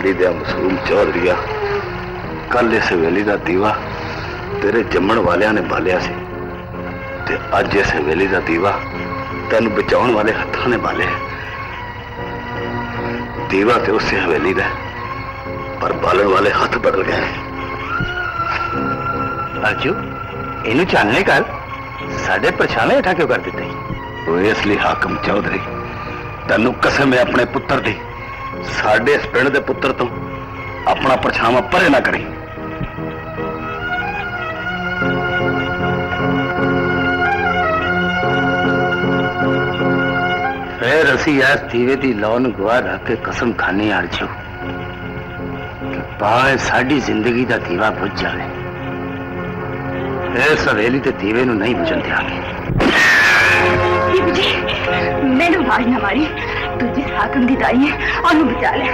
हवेली दे मासूम चौधरीआ, कल इस हवेली का दीवा तेरे जम्मण वालियां ने बालिया सी ते अज इस हवेली का दीवा तेन बचाउण वाले हत्थां ने बालिया। दीवा ते उस हवेली का, पर बालन वाले हथ बदल गए। अर्जू, इनू चानने कर साडे परछावे उठा क्यों कर दिते? वो इसलिए हाकम चौधरी, तेनू कसम है अपने पुत्र दी, साडे इस पिंड दे पुत्र तो अपना परछावा परे ना करी। फिर असी इस दीवे की लौ नूं गवाह रख के कसम खाने अर्जू कि भावें साडी जिंदगी का दीवा बुझ जाए, इस हवेली ते दीवे नूं नहीं बुझन देंगे। मैनू आवाज ना मारी, तू जिस हाकम की दाई है और बचा ले।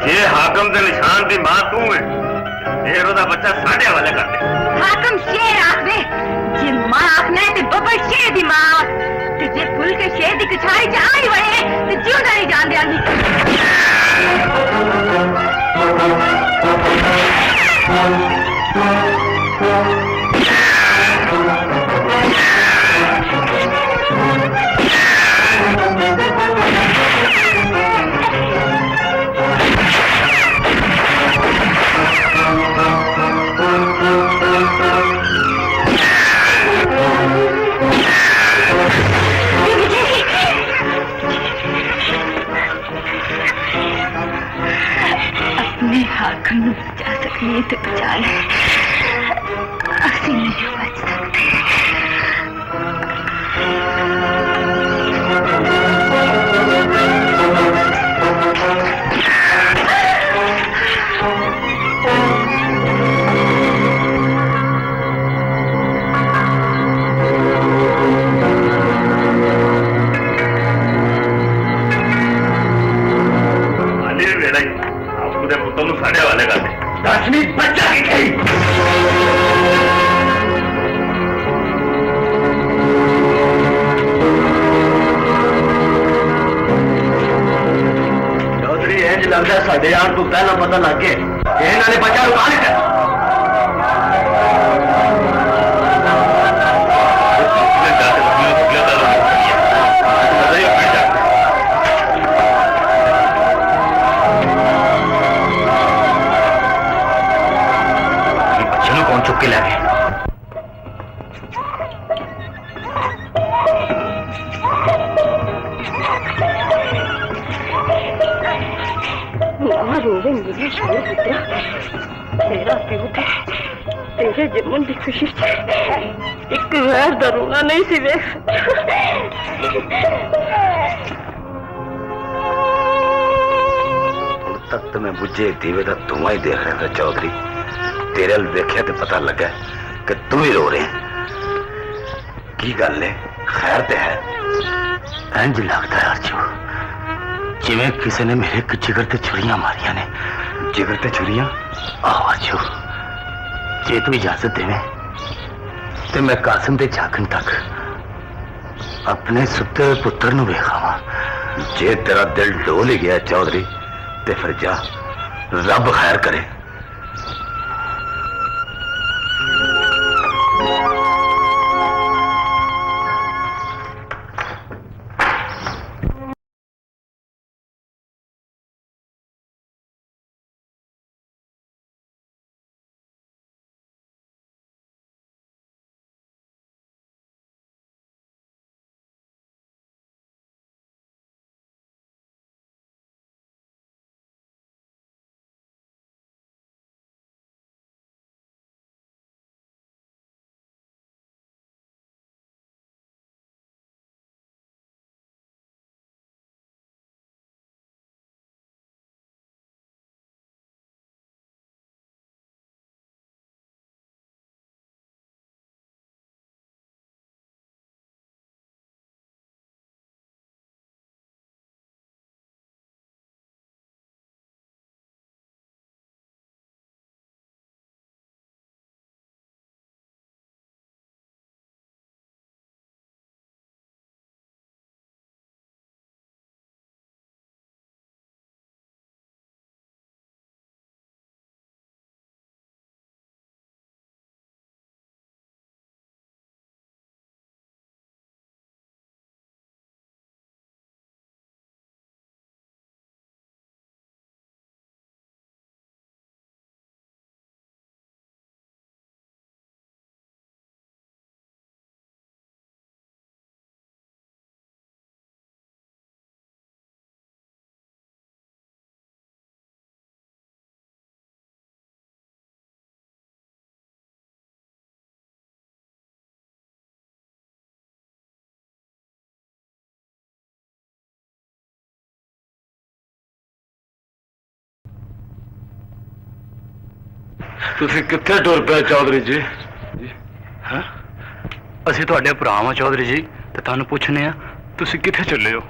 ये हाकम के निशान की मां तू है, फिर ओदा बच्चा साढ़े हवाले कर दे। हाकम शेर आख दे, जे मां आखना है ते बब्बर शेर दी मां, ते जे फुल के शेर दी कछाई च आई वड़े ते जिउंदा नहीं जान देंगी। अपने हाकम नूं बचा सकनी है तो बचा ले, असी नहीं बच सकते। साढ़े हवाले कर दे। दसवीं बच्चा की गई। चौधरी इंज लगता साढ़े आने को पहला पता लग गया इन्होंने बच्चा रुका लिया। चुप के लगे रोवे मेरे शोर पुत्रा, तेरा प्यो तेरे जन्म की खुशी एक वैर दा रोना नहीं सी वेख। तक तो मैं बुझे दीवे का धुआं ही देख रहा था चौधरी, तेरे अल देखिया तो पता लगा कि तू ही रो रहे हैं। की गल है, खैर ते है? इंज लगता है अर्जू जिवें किसी ने मेरे जिगर ते छुरियां मारिया ने। जिगर ते छुरियां? आहो अर्जू, जे तू इजाजत देवे तो मैं कासिम दे जागन तक अपने सुते हुए पुत्र नूं वेखावां। जे तेरा दिल डोल ही गया चौधरी ते फिर जा, रब खैर करे। ਤੁਸੀਂ ਕਿੱਥੇ ਟੁਰ ਪਏ ਚੌਧਰੀ ਜੀ? ਹਾਂ, ਅਸੀਂ ਤੁਹਾਡੇ ਭਰਾ ਹਾਂ ਚੌਧਰੀ ਜੀ, ਤੇ ਤੁਹਾਨੂੰ ਪੁੱਛਨੇ ਆ ਤੁਸੀਂ ਕਿੱਥੇ ਚੱਲੇ ਹੋ?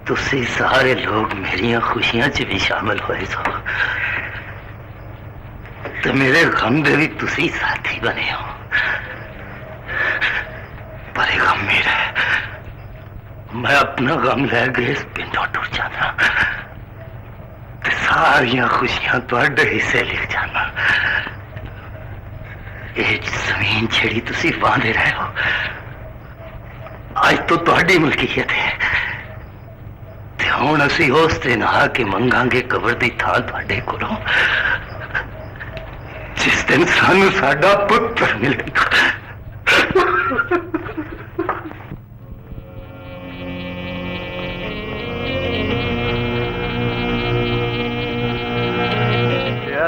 ਤੁਸੀਂ ਸਾਰੇ ਲੋਕ ਮੇਰੀਆਂ ਖੁਸ਼ੀਆਂ 'ਚ ਵੀ ਸ਼ਾਮਲ ਹੋਏ ਸੋ, ਤੇ ਮੇਰੇ ਗਮ ਦੇ ਵੀ ਤੁਸੀਂ ਸਾਥੀ ਬਣੇ ਹੋ। ਪਰ ਇਹ ਗਮ ਮੇਰਾ ਹੈ, मैं अपना गम लै के इस पिंडों टुर जाना ते सारियां खुशियां तुहाडे हिस्से लिख जाना। ये जमीन छेड़ी तुसी वांदे रहे हो आज तो तुहाडी मलकीयत है, ते हुण असी उस दिन आके मंगांगे कबर दी थां तुहाडे कोलों जिस दिन सानू साडा पुत्र मिलेगा।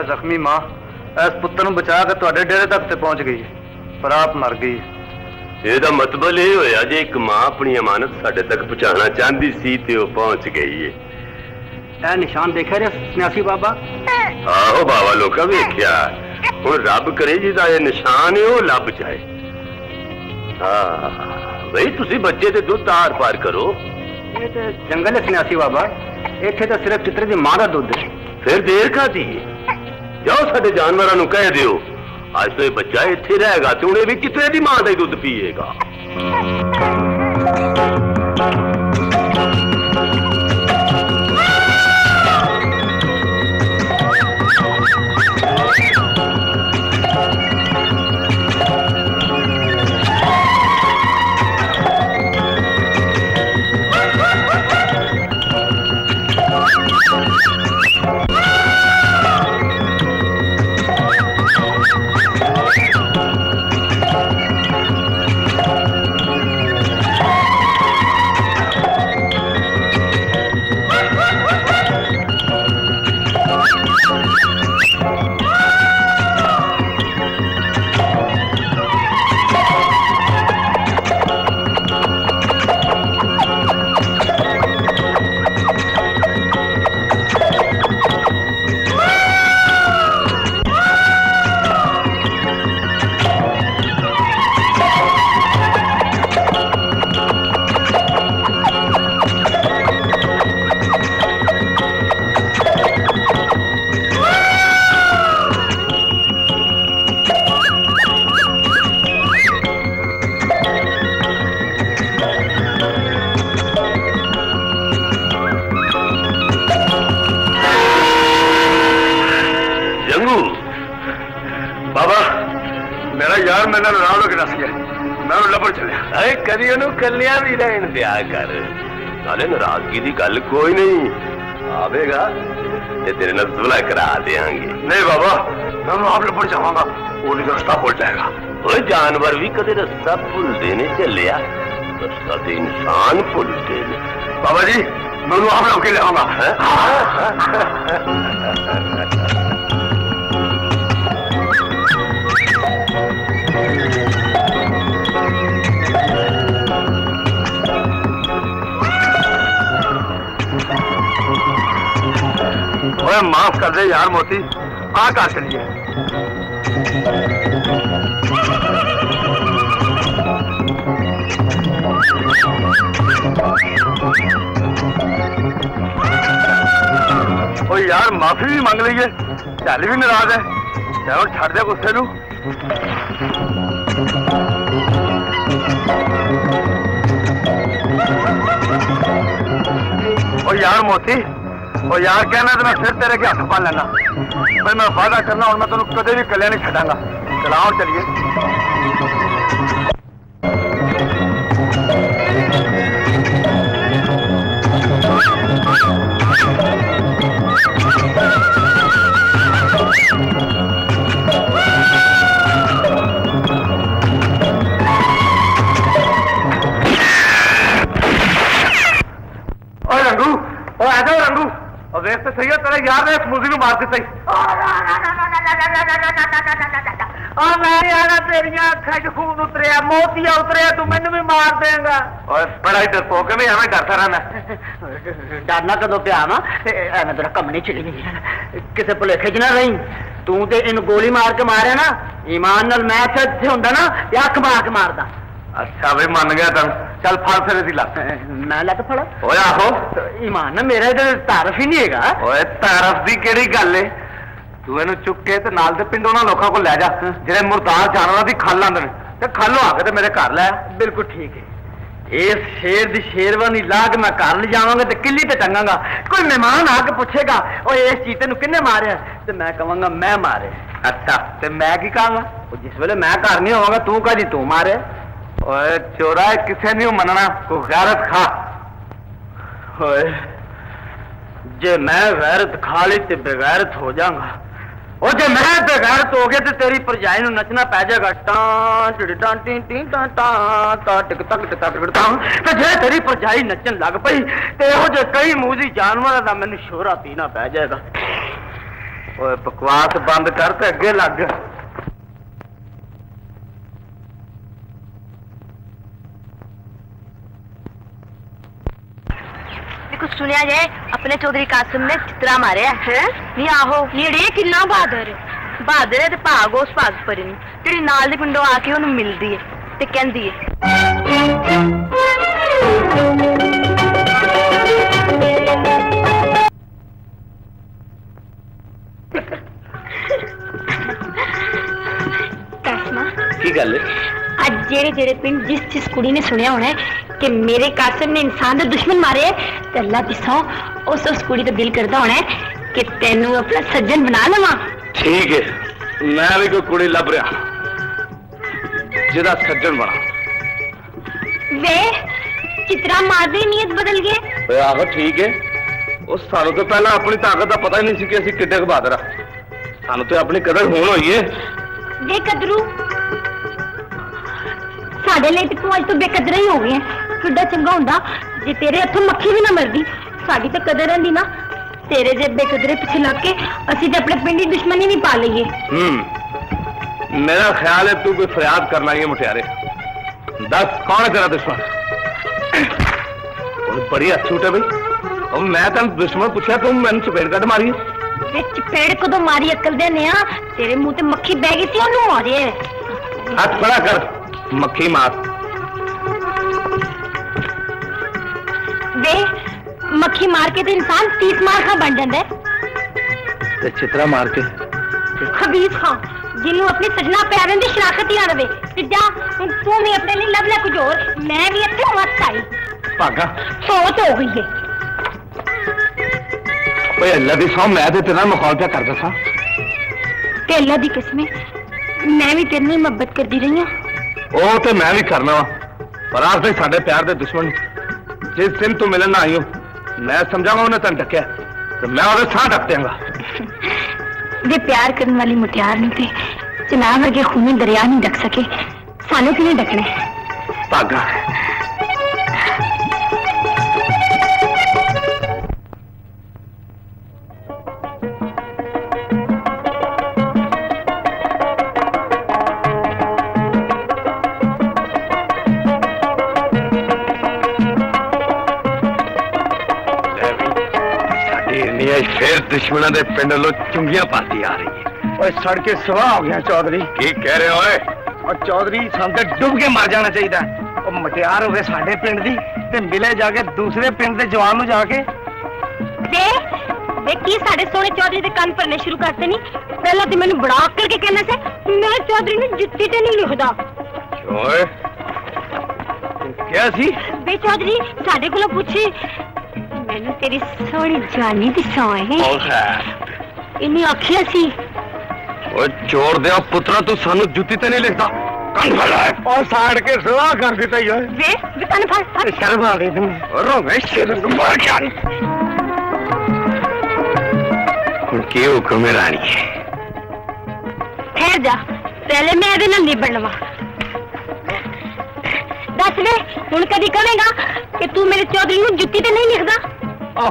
ਜ਼ਖਮੀ ਮਾਂ ਇਸ ਪੁੱਤਰ ਨੂੰ ਬਚਾ ਕੇ ਤੁਹਾਡੇ ਡੇਰੇ ਤੱਕ ਤੇ ਪਹੁੰਚ ਗਈ, ਪਰ ਆਪ ਮਰ ਗਈ। ਇਹਦਾ ਮਤਲਬ ਇਹ ਹੋਇਆ ਜੇ ਇੱਕ ਮਾਂ ਆਪਣੀ ਅਮਾਨਤ ਸਾਡੇ ਤੱਕ ਪਹੁੰਚਾਉਣਾ ਚਾਹੁੰਦੀ ਸੀ ਤੇ ਉਹ ਪਹੁੰਚ ਗਈ ਏ। ਇਹ ਨਿਸ਼ਾਨ ਦੇਖਿਆ ਰੇ ਸੰਨਿਆਸੀ ਬਾਬਾ? ਆਹੋ ਬਾਬਾ ਲੋਕਾਂ ਵੇਖਿਆ। ਹੁਣ ਰੱਬ ਕਰੇ ਜਿਹਦਾ ਇਹ ਨਿਸ਼ਾਨ ਹੈ ਉਹ ਲੱਭ ਜਾਏ। ਹਾਂ ਬਈ ਤੁਸੀਂ ਬੱਚੇ ਤੇ ਦੁੱਧ ਆਰ ਪਾਰ ਕਰੋ। ਇਹ ਤੇ ਜੰਗਲ ਹੈ ਸੰਨਿਆਸੀ ਬਾਬਾ, ਇੱਥੇ ਤਾਂ ਸਿਰਫ ਚਿੱਤਰ ਦੀ ਮਾਂ ਦਾ ਦੁੱਧ ਹੈ। ਫਿਰ ਦੇਰ ਕਾਹਦੀ ਏ? ਜਾਓ ਸਾਡੇ ਜਾਨਵਰਾਂ ਨੂੰ ਕਹਿ ਦਿਓ ਅੱਜ ਤੋਂ ਇਹ ਬੱਚਾ ਇੱਥੇ ਰਹੇਗਾ ਤੇ ਉਹਨੇ ਵੀ ਕਿਤੇ ਦੀ ਮਾਂ ਦਾ ਹੀ ਦੁੱਧ ਪੀਏਗਾ। कदी कलिया भी रहन दिया कर, नाले नाराजगी की गल कोई नहीं। आवेगा ते तेरे नाल सुलह करा देंगे। नहीं बाबा मैं आप लपड़ जावांगा, वो नहीं रास्ता भूल जाएगा। वो जानवर भी कदे रास्ता भूलते नहीं चलिया, रास्ता तो इंसान भूलते हैं। बाबा जी मैं आप लोग के ले आऊंगा। माफ कर दे यार मोती, आ कहा चलिए। ओ यार माफी भी मांग लीजिए, चल भी नाराज है, चलो छड़ दे गुस्से नू। ओ यार मोती, ओ यार कहना तो मैं फिर तेरे के हाथ पा लेना, पर मैं वादा करना और मैं तेन कदे भी कलिया नहीं छड़ांगा। चलाओ चलिए। रंगू ओ ऐसा रंगू और देख तो सही है, तेरा यार ने इस मुझे मार दी। मैं आना तेरिया अखा च खून उतरिया मोतिया उतरिया तू मैनू भी मार देगा और बड़ा ही डरपोक है मैं डरता रहना डरना कदों पिया वा एवं तेरा कम नहीं चली गई किसी भुलेखे च ना रही तू तो इन गोली मार के मारे ना ईमान नाल मैं इत्थे हुंदा ना अख मार के मारदा अच्छा भाई मान गया तुम चल फल फिर दी लत मैं लत फड़ ओए आहो ईमान ना मेरा इधर तारफ ही नहीं हैगा ओए तारफ दी केड़ी गल है तू इहनू चुक के ते नाल दे पिंड उन्हां लोकां कोल ले जा जिहड़े मुर्दार जानवरां दी खल आंदे ने ते खल आके ते मेरे घर ले बिल्कुल ठीक है इस शेर दी शेरवानी ला के मैं घर ले जावांगा ते किल्ली ते टंगांगा कोई मेहमान आके पूछेगा ओए इस चीते नू किन्ने मारिया ते मैं कहांगा मैं मारे अच्छा ते मैं की कहांगा जिस वेले मैं घर नहीं होवांगा तू कदी तू मारे ओए चोरा किसे नहीं मनना को गैरत खा ओए जे मैं गैरत खा ली ते बेगैरत हो जाऊंगा और जे मैं बेगैरत हो गया तो तेरी परजाई नू नचना पै जाएगा टां टिटां टी टी टां टां ता टिक तक टिक तक टां ते जे तेरी परजाई नचन लग पई ते हो जे कई मूजी जानवरां दा मैनू शोरा पीना पै जाएगा ओए बकवास बंद कर ते अगे लग कुछ सुनिया जाए अपने चौधरी कासिम ने चित्रा मारे है नहीं आहो नेड़े किन्ना बहादुर है ते भाग उस भाग पर नहीं जेड़ी नाल दे पिंडों आके उन्हें मिलदी है ते कहंदी है कासिमा की गल आज जेड़े पिंड जिस कुड़ी ने सुनिया होना है कि मेरे कासिम ने इंसान दे दुश्मन मारे ते अल्लाह दी सौ उस कुड़ी का दिल करता होना है कि तेनू अपना सज्जन बना लवा ठीक है मैं भी कोई कुड़ी लभ रहा जिदा सज्जन बना वे चित्रा मारदी नीयत बदल गए आहो ठीक है उस सानू तो पहला अपनी ताकत का पता ही नहीं सी कि असीं किड्डे बहादुर आ सानू तो अपनी कदर होण होई है वे कदरू साडे लिए तू अज तो बेकदर ही हो गए किड्डा चंगा हुंदा जे तेरे हथों मक्खी भी ना मरदी साडी तो कदर रहिंदी ना तेरे जे बेकदरे पिछे लग के असीं ते अपने पिंड दी दुश्मनी भी पा लईए मेरा ख्याल है तू कोई फरियाद करना ही है मुटियारे दस कौन है तेरा दुश्मन बड़ी अच्छी उठे भाई और मैं तेन दुश्मन पूछा तुम मैंने चपेड़ कट मारी चपेड़ कदों मारी अकल दे ने तेरे मुंह ते मक्खी बह गई सी ओनू मारे हाथ खड़ा कर मक्खी मार वे मक्खी मार के तो इंसान 30 मार खा बन जाता है चित्रा मार के खबीज खां जिन्हों अपने सजना प्यारे की शराकत ही ना रहे जा तू भी अपने लिए लभ लै कुछ और मैं भी इतने मस्त आई भागा सोच हो गई है अल्लाह दी सौ मैं तेरा मखौल क्या करता था ते अल्लाह दी किस्में मैं भी तेरे नाल मोहब्बत करती रही हूं ओ ते मैं भी करना वा पर आज दे साडे प्यार दे दुश्मन जिस दिन तू मिलन आई हो मैं समझांगा उन्हें तन ढकिया तो मैं और साह ढक देंगा वे प्यार करने वाली मुटियार ने ते चनाव वर्गे खूनी दरिया नहीं ढक सके सानू किने ढकने भागा फिर दुश्मनों के पिंड लो चुंगियां पाती आ रही है और सड़के सवाह हो गया चौधरी की कह रहे हो और चौधरी सामने डूब के मर जाना चाहिए और मटियार हो गए साडे पिंड दी ते मिले जाके दूसरे पिंड के जवान नूं जाके वे की साडे सोने चौधरी दे कान भरने शुरू करते नहीं पहला तो मैंने बड़ा करके कहना से मैं चौधरी ने जुत्ती ते नहीं लिखदा ओए क्या सी वे चौधरी साडे कोलों पूछी मैंने तेरी सोनी जवानी दी सौ है इन्हें आखिया सी ओए चोर दे पुत्रा तू सानू जुत्ती ते नहीं लिखदा कान फड़ा और साड़ के सलाह कर देता ही वे कान फड़ शर्म आ गई तुम रो मैं शेर को मार जान उनके हुक्म में रानी है ठहर जा पहले मैं ਇਹਦੇ ਨਾਲ ਨਿਬੜ ਲਵਾਂ ਦੱਸ ਵੇ ਹੁਣ ਕਦੀ ਕਹੇਗਾ ਕਿ ਤੂੰ ਮੇਰੇ ਚੌਧਰੀ ਨੂੰ ਜੁੱਤੀ ਤੇ ਨਹੀਂ ਲਿਖਦਾ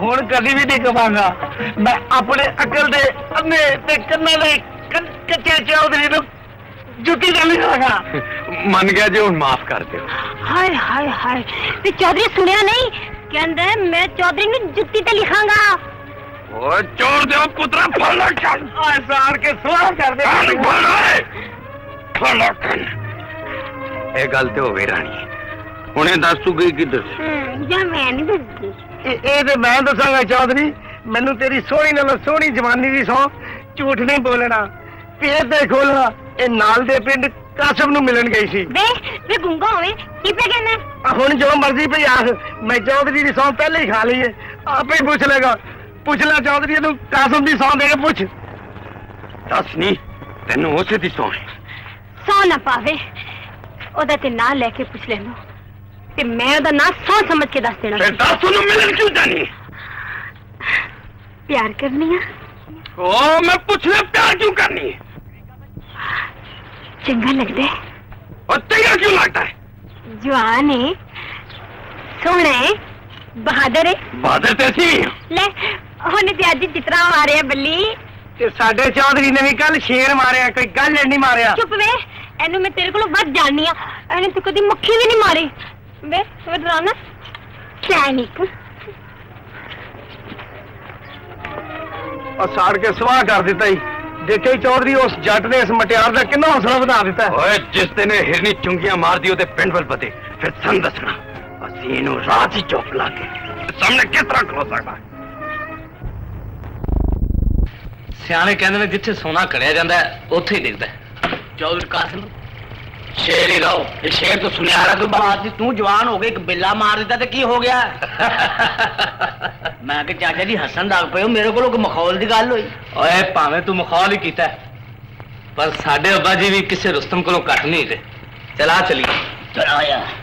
ਹੁਣ ਕਦੀ ਵੀ ਨਹੀਂ ਕਵਾਂਗਾ ਮੈਂ ਆਪਣੇ ਅਕਲ ਦੇ ਅੰਨੇ ਤੇ ਕੰਨਾਂ ਦੇ ਕੱਚੇ ਚੌਧਰੀ ਨੂੰ जुटी गल होगा। मन गया जी, हुण माफ कर दियो। हाय हाय हाय, ते चौधरी सुनिया नहीं, कहंदा मैं चौधरी नु जुत्ती ते लिखांगा। ओ चोर दे पुत्रा, फड़ चल सार के सलाह कर दे। ਇਹ ਗੱਲ ਤੇ ਹੋਵੇ ਰਾਣੀ, ਹੁਣੇ ਦੱਸ ਤੂੰ ਗਈ ਕਿੱਧਰ? ਜਾਂ ਮੈਂ ਨਹੀਂ ਦੱਸਦੀ। ਇਹ ਤੇ ਮੈਂ ਦੱਸਾਂਗਾ ਚੌਧਰੀ, ਮੈਨੂੰ ਤੇਰੀ ਸੋਹਣੀ ਨਾਲ ਸੋਹਣੀ ਜਵਾਨੀ ਦੀ ਸੌ, ਝੂਠ ਨਹੀਂ ਬੋਲਣਾ, ਪੇਟ ਤੇ ਖੋਲਣਾ। ਇਹ ਨਾਲ ਦੇ ਪਿੰਡ ਕਾਸਮ ਨੂੰ ਮਿਲਣ ਗਈ ਸੀ। ਵੇ ਗੁੰਗਾ ਹੋਵੇ ਕੀ ਪੇ ਕਹਿੰਦਾ? ਹੁਣ ਜੋ ਮਰਜ਼ੀ ਭਈ ਆਖ, ਮੈਂ ਚੌਧਰੀ ਦੀ ਸੌ ਪਹਿਲੇ ਹੀ ਖਾ ਲਈ ਹੈ, ਆਪੇ ਹੀ ਪੁੱਛ ਲੇਗਾ। ਪੁੱਛ ਲੈ ਚੌਧਰੀ ਨੂੰ, ਕਾਸਮ ਦੀ ਸੌ ਦੇ ਕੇ ਪੁੱਛ। ਦੱਸ ਨਹੀਂ, ਤੈਨੂੰ ਉਸੇ ਦੀ ਸੌਂ ਹੈ। ਸੌ ਨਾ ਪਾਵੇ, ਉਹਦਾ ਤੇ ਨਾਂ ਲੈ ਕੇ ਪੁੱਛ ਲੈਣਾ, ਤੇ ਮੈਂ ਉਹਦਾ ਨਾਂ ਸੌ ਸਮਝ ਕੇ ਦੱਸ ਦੇਣਾ। ਫਿਰ ਦੱਸ ਉਹਨੂੰ ਮਿਲਣ ਕਿਉਂ ਜਾਣੀ? ਪਿਆਰ ਕਰਨੀ ਆ। ਉਹ ਮੈਂ ਪੁੱਛ ਲਿਆ, ਪਿਆਰ ਕਿਉਂ ਕਰਨੀ ਹੈ? ਚੰਗਾ ਲੱਗਦਾ ਹੈ। और तेरा क्यों लगता है? जवान है, सोहना है, बहादुर है। बहादुर तैसी ले ਉਹਨੇ ਤੇ ਅੱਜ ਜਿਤਨਾ ਮਾਰਿਆ ਬੱਲੀ। ਤੇ ਸਾਡੇ ਚੌਧਰੀ ਨੇ ਵੀ ਕੱਲ ਸ਼ੇਰ ਮਾਰਿਆ, ਕੋਈ ਗੱਲ ਨਹੀਂ ਮਾਰਿਆ। ਚੁੱਪ ਵੇ, ਇਹਨੂੰ ਮੈਂ ਤੇਰੇ ਕੋਲੋਂ ਵੱਧ ਜਾਣਨੀ ਆ। ਇਹਨੇ ਤੂੰ ਕਦੀ ਮੱਖੀ ਵੀ ਨਹੀਂ ਮਾਰੀ ਵੇ। ਵਡਰਾਨਾ ਸੈਨਿਕ और साड़ के सवाह कर दिता ही। देखे चौधरी, उस जट ने इस मटियार का कितना हौसला बना दिता है। ओए जिस दिन हिरनी चुंगियां मार दी ओदे पिंड वल पते, फिर सन दसना ਅਸੀਂ ਇਹਨੂੰ ਰਾਤ ਹੀ ਚੁੱਪ ਲਾ ਕੇ ਸਾਹਮਣੇ ਕਿਸ ਤਰ੍ਹਾਂ ਖਲੋ ਸਕਦਾ। ਸਿਆਣੇ ਕਹਿੰਦੇ ਨੇ ਜਿੱਥੇ ਸੋਨਾ ਕੜਿਆ ਜਾਂਦਾ ਉੱਥੇ ਹੀ ਦਿਖਦਾ। ਚੌਧਰੀ ਕਾਸਮ ਸ਼ੇਰ ਹੀ ਰਹੋ। ਇਹ ਸ਼ੇਰ ਤੋਂ ਸੁਨਿਆਰਾ ਤੋਂ ਬਾਅਦ ਤੂੰ ਜਵਾਨ ਹੋ ਗਏ, ਇੱਕ ਬਿੱਲਾ ਮਾਰ ਦਿੱਤਾ ਤੇ ਕੀ ਹੋ ਗਿਆ? ਮੈਂ ਕਿ ਚਾਚਾ ਜੀ ਹੱਸਣ ਲੱਗ ਪਏ ਹੋ, ਮੇਰੇ ਕੋਲੋਂ ਕੋਈ ਮਖੌਲ ਦੀ ਗੱਲ ਹੋਈ? ਓਏ ਭਾਵੇਂ ਤੂੰ ਮਖੌਲ ਹੀ ਕੀਤਾ, ਪਰ ਸਾਡੇ ਅੱਬਾ ਜੀ ਵੀ ਕਿਸੇ ਰੁਸਤਮ ਕੋਲੋਂ ਘੱਟ ਨਹੀਂ ਤੇ। ਚਲਾ ਚਲੀ ਚਲਾ ਯਾਰ।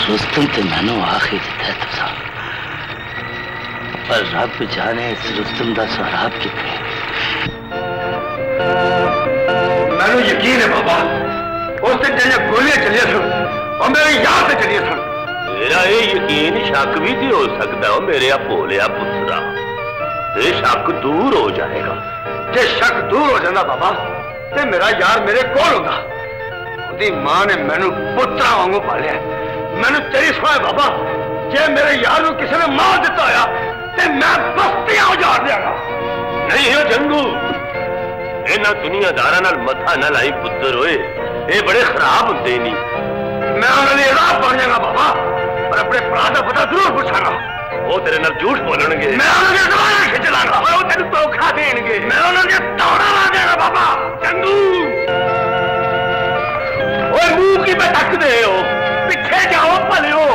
रुस्तम तो मैनू आख ही दिता है तुसा, पर रब जाने इस रुस्तम दा सराब किथे। ਮੈਨੂੰ ਯਕੀਨ ਹੈ ਬਾਬਾ, ਉਸ ਤੇ ਜਿਹੜੀਆਂ ਗੋਲੀਆਂ ਚੱਲੀਆਂ ਸਨ ਉਹ ਮੇਰੇ ਯਾਦ ਤੇ ਚੱਲੀਆਂ ਸਨ। ਮੇਰਾ ਇਹ ਯਕੀਨ ਸ਼ੱਕ ਵੀ ਤੇ ਹੋ ਸਕਦਾ ਉਹ ਮੇਰੇ ਆ ਭੋਲਿਆ ਪੁੱਤਰਾ, ਤੇ ਸ਼ੱਕ ਦੂਰ ਹੋ ਜਾਏਗਾ। ਜੇ ਸ਼ੱਕ ਦੂਰ ਹੋ ਜਾਂਦਾ ਬਾਬਾ, ਤੇ ਮੇਰਾ ਯਾਰ ਮੇਰੇ ਕੋਲ ਹੁੰਦਾ। ਉਹਦੀ ਮਾਂ ਨੇ ਮੈਨੂੰ ਪੁੱਤਰਾ ਵਾਂਗੂ ਪਾਲਿਆ। ਮੈਨੂੰ ਤੇਰੀ ਸੋਹ ਹੈ ਬਾਬਾ, ਜੇ ਮੇਰੇ ਯਾਰ ਨੂੰ ਕਿਸੇ ਨੇ ਮਾਰ ਦਿੱਤਾ ਹੋਇਆ ਤੇ ਮੈਂ ਬਸਤੀਆਂ ਉਜਾੜ ਦਿਆਂਗਾ। ਨਹੀਂ ਹੋ ਜੰਗੂ, ਇਹਨਾਂ ਦੁਨੀਆਦਾਰਾਂ ਨਾਲ ਮੱਥਾ ਨਾ ਲਾਈ ਪੁੱਤਰ ਓਏ, ਇਹ ਬੜੇ ਖਰਾਬ ਹੁੰਦੇ ਨਹੀਂ। ਮੈਂ ਉਹਨਾਂ ਦੀ ਰਾਹ ਬਣ ਜਾਗਾ ਬਾਬਾ, ਪਰ ਆਪਣੇ ਭਰਾ ਦਾ ਪਤਾ ਜ਼ਰੂਰ ਪੁੱਛਾਂਗਾ। ਉਹ ਤੇਰੇ ਨਾਲ ਝੂਠ ਬੋਲਣਗੇ, ਮੈਂ ਉਹਨਾਂ ਦੀਆਂ ਦਵਾਈਆਂ ਖਿੱਚ ਲਾਂਗਾ। ਉਹ ਤੈਨੂੰ ਧੋਖਾ ਦੇਣਗੇ, ਮੈਂ ਉਹਨਾਂ ਦੀਆਂ ਤੌੜਾਂ ਲਾ ਦੇਣਾ ਬਾਬਾ। ਜੰਗੂ ਓਏ ਮੂੰਹ ਕੀ ਮੈਂ ਤੱਕਦੇ ਹੋ, ਪਿੱਛੇ ਜਾਓ ਭਲਿਓ।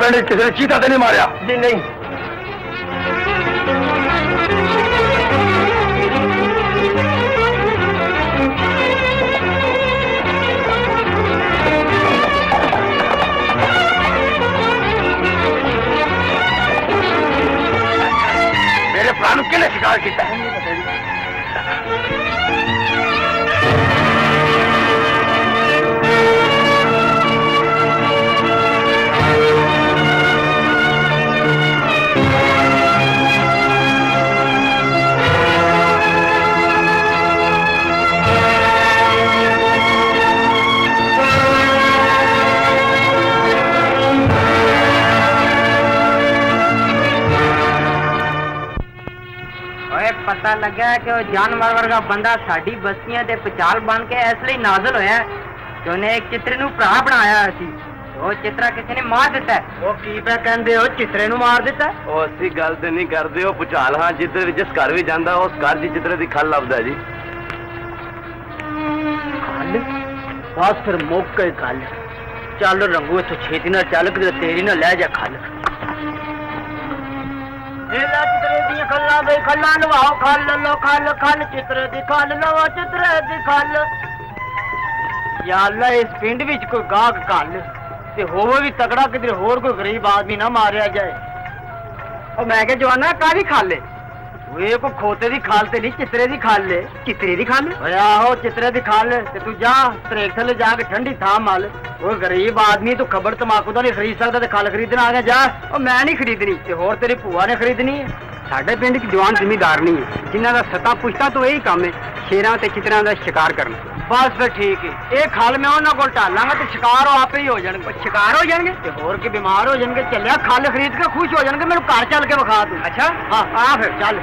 पिंड किसी ने चीता तो नहीं मारिया? जी नहीं। मेरे भरा नूं किहने शिकार किया? पता लगा कि वो जानवर वर्गा बंदा साडी बस्तियां ते पचाल बन के इसलिए नाजल होया ਕਿ ਉਹਨੇ ਇੱਕ ਚਿੱਤਰੇ ਨੂੰ ਭਰਾ ਬਣਾਇਆ ਸੀ। ਉਹ ਚਿੱਤਰਾ ਕਿਸੇ ਨੇ ਮਾਰ ਦਿੱਤਾ। ਉਹ ਕੀ ਪੈ ਕਹਿੰਦੇ ਹੋ, ਚਿੱਤਰੇ ਨੂੰ ਮਾਰ ਦਿੱਤਾ? ਉਹ ਅਸੀਂ ਗੱਲ ਤੇ ਨਹੀਂ ਕਰਦੇ, ਉਹ ਭੁਚਾਲ ਹਾਂ ਜਿੱਧਰ ਜਿਸ ਘਰ ਵੀ ਜਾਂਦਾ ਉਸ ਘਰ ਦੀ ਚਿੱਤਰੇ ਦੀ ਖਲ ਲੱਭਦਾ ਜੀ। ਖਲ? ਬਸ ਫਿਰ ਮੁੱਕ ਗਈ ਖਲ। ਚੱਲ ਰੰਗੂ ਇੱਥੋਂ ਛੇਤੀ ਨਾਲ ਚੱਲ, ਕਿਤੇ ਤੇਰੀ ਨਾ ਲੈ ਜਾ ਖਲ। ਇਹ ਲੈ ਚਿੱਤਰੇ ਦੀਆਂ ਖੱਲਾਂ ਬਈ, ਖੱਲਾਂ ਲਵਾਓ, ਖਲ ਲਓ, ਖਲ ਖਲ ਚਿੱਤਰੇ ਦੀ ਖਲ ਲਓ, ਚਿੱਤਰੇ ਦੀ ਖਲ। ਯਾ ਅੱਲਾ, ਇਸ ਪਿੰਡ ਵਿੱਚ ਕੋਈ ਗਾਹਕ ਖਲ ਤੇ ਹੋਵੇ ਵੀ ਤਕੜਾ, ਕਿਧਰੇ ਹੋਰ ਕੋਈ ਗਰੀਬ ਆਦਮੀ ਨਾ ਮਾਰਿਆ ਜਾਏ। ਉਹ ਮੈਂ ਕਿਹਾ ਜਵਾਨਾ ਕਾਹਦੀ ਖਲ ਏ? ਵੇ ਕੋ ਖੋਤੇ ਦੀ ਖਾਲ ਤੇ ਨਹੀਂ, ਚਿੱਤਰੇ ਦੀ ਖਾਲ ਏ। ਚਿੱਤਰੇ ਦੀ ਖਾਲ? ਓਏ ਆਹੋ, ਚਿੱਤਰੇ ਦੀ ਖਾਲ। ਤੇ ਤੂੰ ਜਾ ਤਰੇਕ ਥੱਲੇ ਜਾ ਕੇ ਠੰਡੀ ਥਾਂ ਮਲ। ਉਹ ਗਰੀਬ ਆਦਮੀ ਤੂੰ ਖਬਰ ਤਮਾਕੂ ਦਾ ਨਹੀਂ ਖਰੀਦ ਸਕਦਾ ਤੇ ਖਲ ਖਰੀਦਣ ਆ ਗਿਆ। ਜਾ। ਉਹ ਮੈਂ ਨਹੀਂ ਖਰੀਦਣੀ ਤੇ ਹੋਰ ਤੇਰੀ ਭੂਆ ਨੇ ਖਰੀਦਣੀ ਹੈ। ਸਾਡੇ ਪਿੰਡ ਇੱਕ ਜਵਾਨ ਜ਼ਿਮੀਂਦਾਰ ਨਹੀਂ ਹੈ ਜਿਨ੍ਹਾਂ ਦਾ ਸਤਾ ਪੁਸ਼ਤਾ ਤੋਂ ਇਹੀ ਕੰਮ ਹੈ, ਸ਼ੇਰਾਂ ਤੇ ਚਿੱਤਰਾਂ ਦਾ ਸ਼ਿਕਾਰ ਕਰਨਾ। ਬਸ ਫਿਰ ਠੀਕ ਹੈ, ਇਹ ਖਲ ਮੈਂ ਉਹਨਾਂ ਕੋਲ ਢਾਲਾਂਗਾ ਤੇ ਸ਼ਿਕਾਰ ਉਹ ਆਪੇ ਹੀ ਹੋ ਜਾਣਗੇ। ਸ਼ਿਕਾਰ ਹੋ ਜਾਣਗੇ ਤੇ ਹੋਰ ਕੀ ਬਿਮਾਰ ਹੋ ਜਾਣਗੇ। ਚੱਲਿਆ ਖਲ ਖਰੀਦ ਕੇ ਖੁਸ਼ ਹੋ ਜਾਣਗੇ। ਮੈਨੂੰ ਘਰ ਚੱਲ ਕੇ ਵਿਖਾ ਦੂੰ। ਅੱਛਾ ਹਾਂ, ਆ ਫਿਰ ਚੱਲ।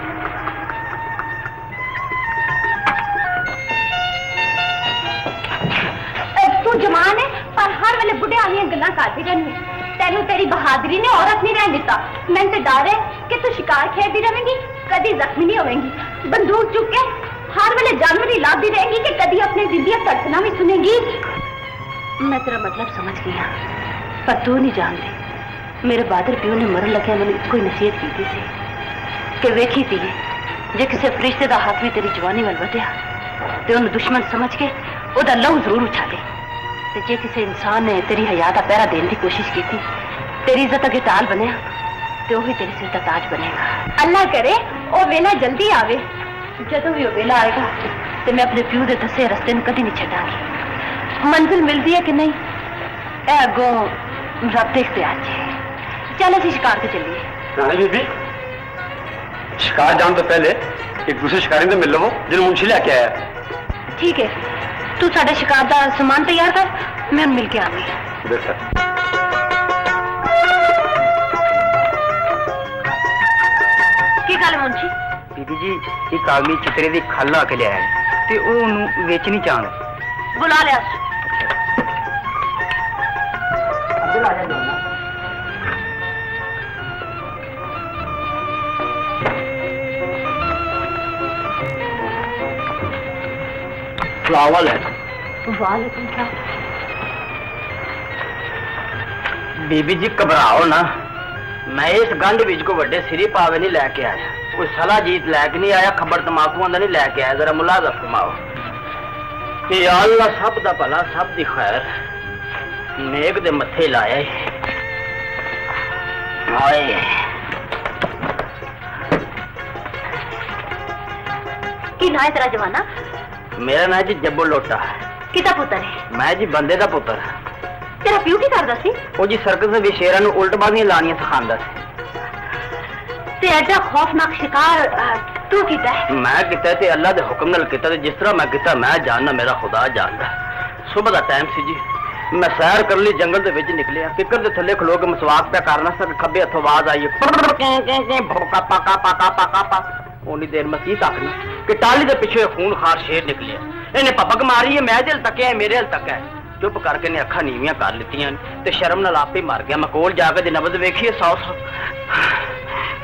ਤੂੰ ਜਵਾਨ ਹੈ ਪਰ ਹਰ ਵੇਲੇ ਬੁੱਢੇ ਵਾਲੀਆਂ ਗੱਲਾਂ ਕਰਦੀ ਰਹਿੰਦੀ। ਤੈਨੂੰ ਤੇਰੀ ਬਹਾਦਰੀ ਨੇ ਔਰਤ ਨਹੀਂ ਰਹਿਣ ਦਿੱਤਾ। ਮੈਨੂੰ ਤੇ ਡਰ ਹੈ ਕਿ ਤੂੰ ਸ਼ਿਕਾਰ ਖੇਡਦੀ ਰਹੇਂਗੀ, ਕਦੀ ਜ਼ਖਮੀ ਨਹੀਂ ਹੋਵੇਂਗੀ। ਬੰਦੂਕ ਚੁੱਕ ਕੇ ਹਰ ਵੇਲੇ ਜਾਨਵਰ ਹੀ ਲਾਦੀ रहेगी कि कभी अपने दिल दी धड़कना भी सुनेगी। मैं तेरा मतलब समझ गई हाँ, पर तू नहीं जानती मेरे बहादुर प्यो ने मरन लगे मैंने कोई नसीहत की थी कि वेखी थी जे किसी फरिश्ते का हाथ भी तेरी जवानी वाल वधिया तो उन्हें दुश्मन समझ के ओदा लहू जरूर उछाले, ते जे किसी इंसान ने तेरी हया का पहरा देने की कोशिश की थी, तेरी इज्जत अगे टाल बनया तो वही तेरे सिर का ताज बनेगा। अल्लाह करे वो वेला जल्दी आवे। ਜਦੋਂ ਵੀ ਉਹ ਵੇਲਾ ਆਏਗਾ ਤੇ ਮੈਂ ਆਪਣੇ ਪਿਓ ਦੇ ਦੱਸੇ ਰਸਤੇ ਨੂੰ ਕਦੀ ਨਹੀਂ ਛੱਡਾਂਗੀ। ਮੰਜ਼ਿਲ ਮਿਲਦੀ ਹੈ ਕਿ ਨਹੀਂ ਇਹ ਅੱਗੋਂ ਰੱਬ ਦੇ ਇਖਤਿਆਰ 'ਚ ਹੈ। ਚੱਲ ਅਸੀਂ ਸ਼ਿਕਾਰ ਤੇ ਚੱਲੀਏ। रानी बीबी, शिकार जाने तो पहले एक दूसरे शिकारी से मिल लो जिन्हें मुंशी लेके आया। ठीक है, तू साडा शिकार का सामान तैयार कर, मैं उन्हें मिल के आऊंगी। बेहतर। की गल मुंशी? ਬੀਬੀ ਜੀ, ਇੱਕ ਆਦਮੀ ਚਿੱਤਰੇ ਦੀ ਖਲ ਲਾ ਕੇ ਲਿਆਇਆ ਤੇ ਉਹ ਉਹਨੂੰ ਵੇਚਣੀ ਚਾਹੁੰਦਾ। बुला लिया। ਅੰਦਰ ਆ ਜਾ ਜਵਾਨਾ। ਫਲਾਵਲ ਹੈ। वालेकुम सलाम। ਬੀਬੀ ਜੀ ਘਬਰਾਓ ਨਾ, ਮੈਂ ਇਸ ਗੰਢ ਵਿੱਚ ਕੋ ਵੱਡੇ ਸਿਰੀ ਪਾਵੇ ਨਹੀਂ ਲੈ ਕੇ ਆਇਆ, ਕੋਈ ਸਲਾਹ ਜੀਤ ਲੈ ਕੇ ਨਹੀਂ ਆਇਆ, ਖਬਰ ਤਮਾਕੂਆਂ ਦਾ ਨਹੀਂ ਲੈ ਕੇ ਆਇਆ। ਜ਼ਰਾ ਮੁਲਾਜ਼ਾ ਫਰਮਾਓ ਕਿ ਯਾ ਅੱਲਾ ਸਭ ਦਾ ਭਲਾ ਸਭ ਦੀ ਖੈਰ ਨੇਕ ਦੇ ਮੱਥੇ ਲਾਇਆ ਹਾਏ। की ना है तेरा जवाना? ਮੇਰਾ ਨਾਂ ਜੀ ਜੱਬੂ ਲੋਟਾ। किता पुत्र है? ਮੈਂ ਜੀ ਬੰਦੇ ਦਾ ਪੁੱਤਰ। तेरा प्यो की करदा सी? ਉਹ ਜੀ ਸਰਕਸ ਦੇ ਸ਼ੇਰਾਂ ਨੂੰ ਉਲਟਬਾਜ਼ੀਆਂ ਲਾਣੀਆਂ ਸਿਖਾਉਂਦਾ ਸੀ। ते एडा खौफनाक शिकार तू कीता है? मैं किता ते अल्लाह दे हुक्म नाल किता ते जिस तरह मैं किता मैं जानना, मेरा खुदा जानदा। सुबह दा टाइम सी जी, मैं सैर कर ली, जंगल दे विच निकलिया, किकर दे थल्ले खलो के मसवाक पे करना सा, खब्बे हथों आवाज आई भौका पाका पाका पाका पा। उन्नी देर मैं की तकनी कि टाली दे पिछे खून खार शेर निकलिया। इन्हें पपक मारी है, मैं दिल तक है, मेरे हल तक है। चुप करके ने अखा नीवियां कर लितियां ते शर्म नाल आपे मर गया। मैं कोल जाके दी नबज वेखी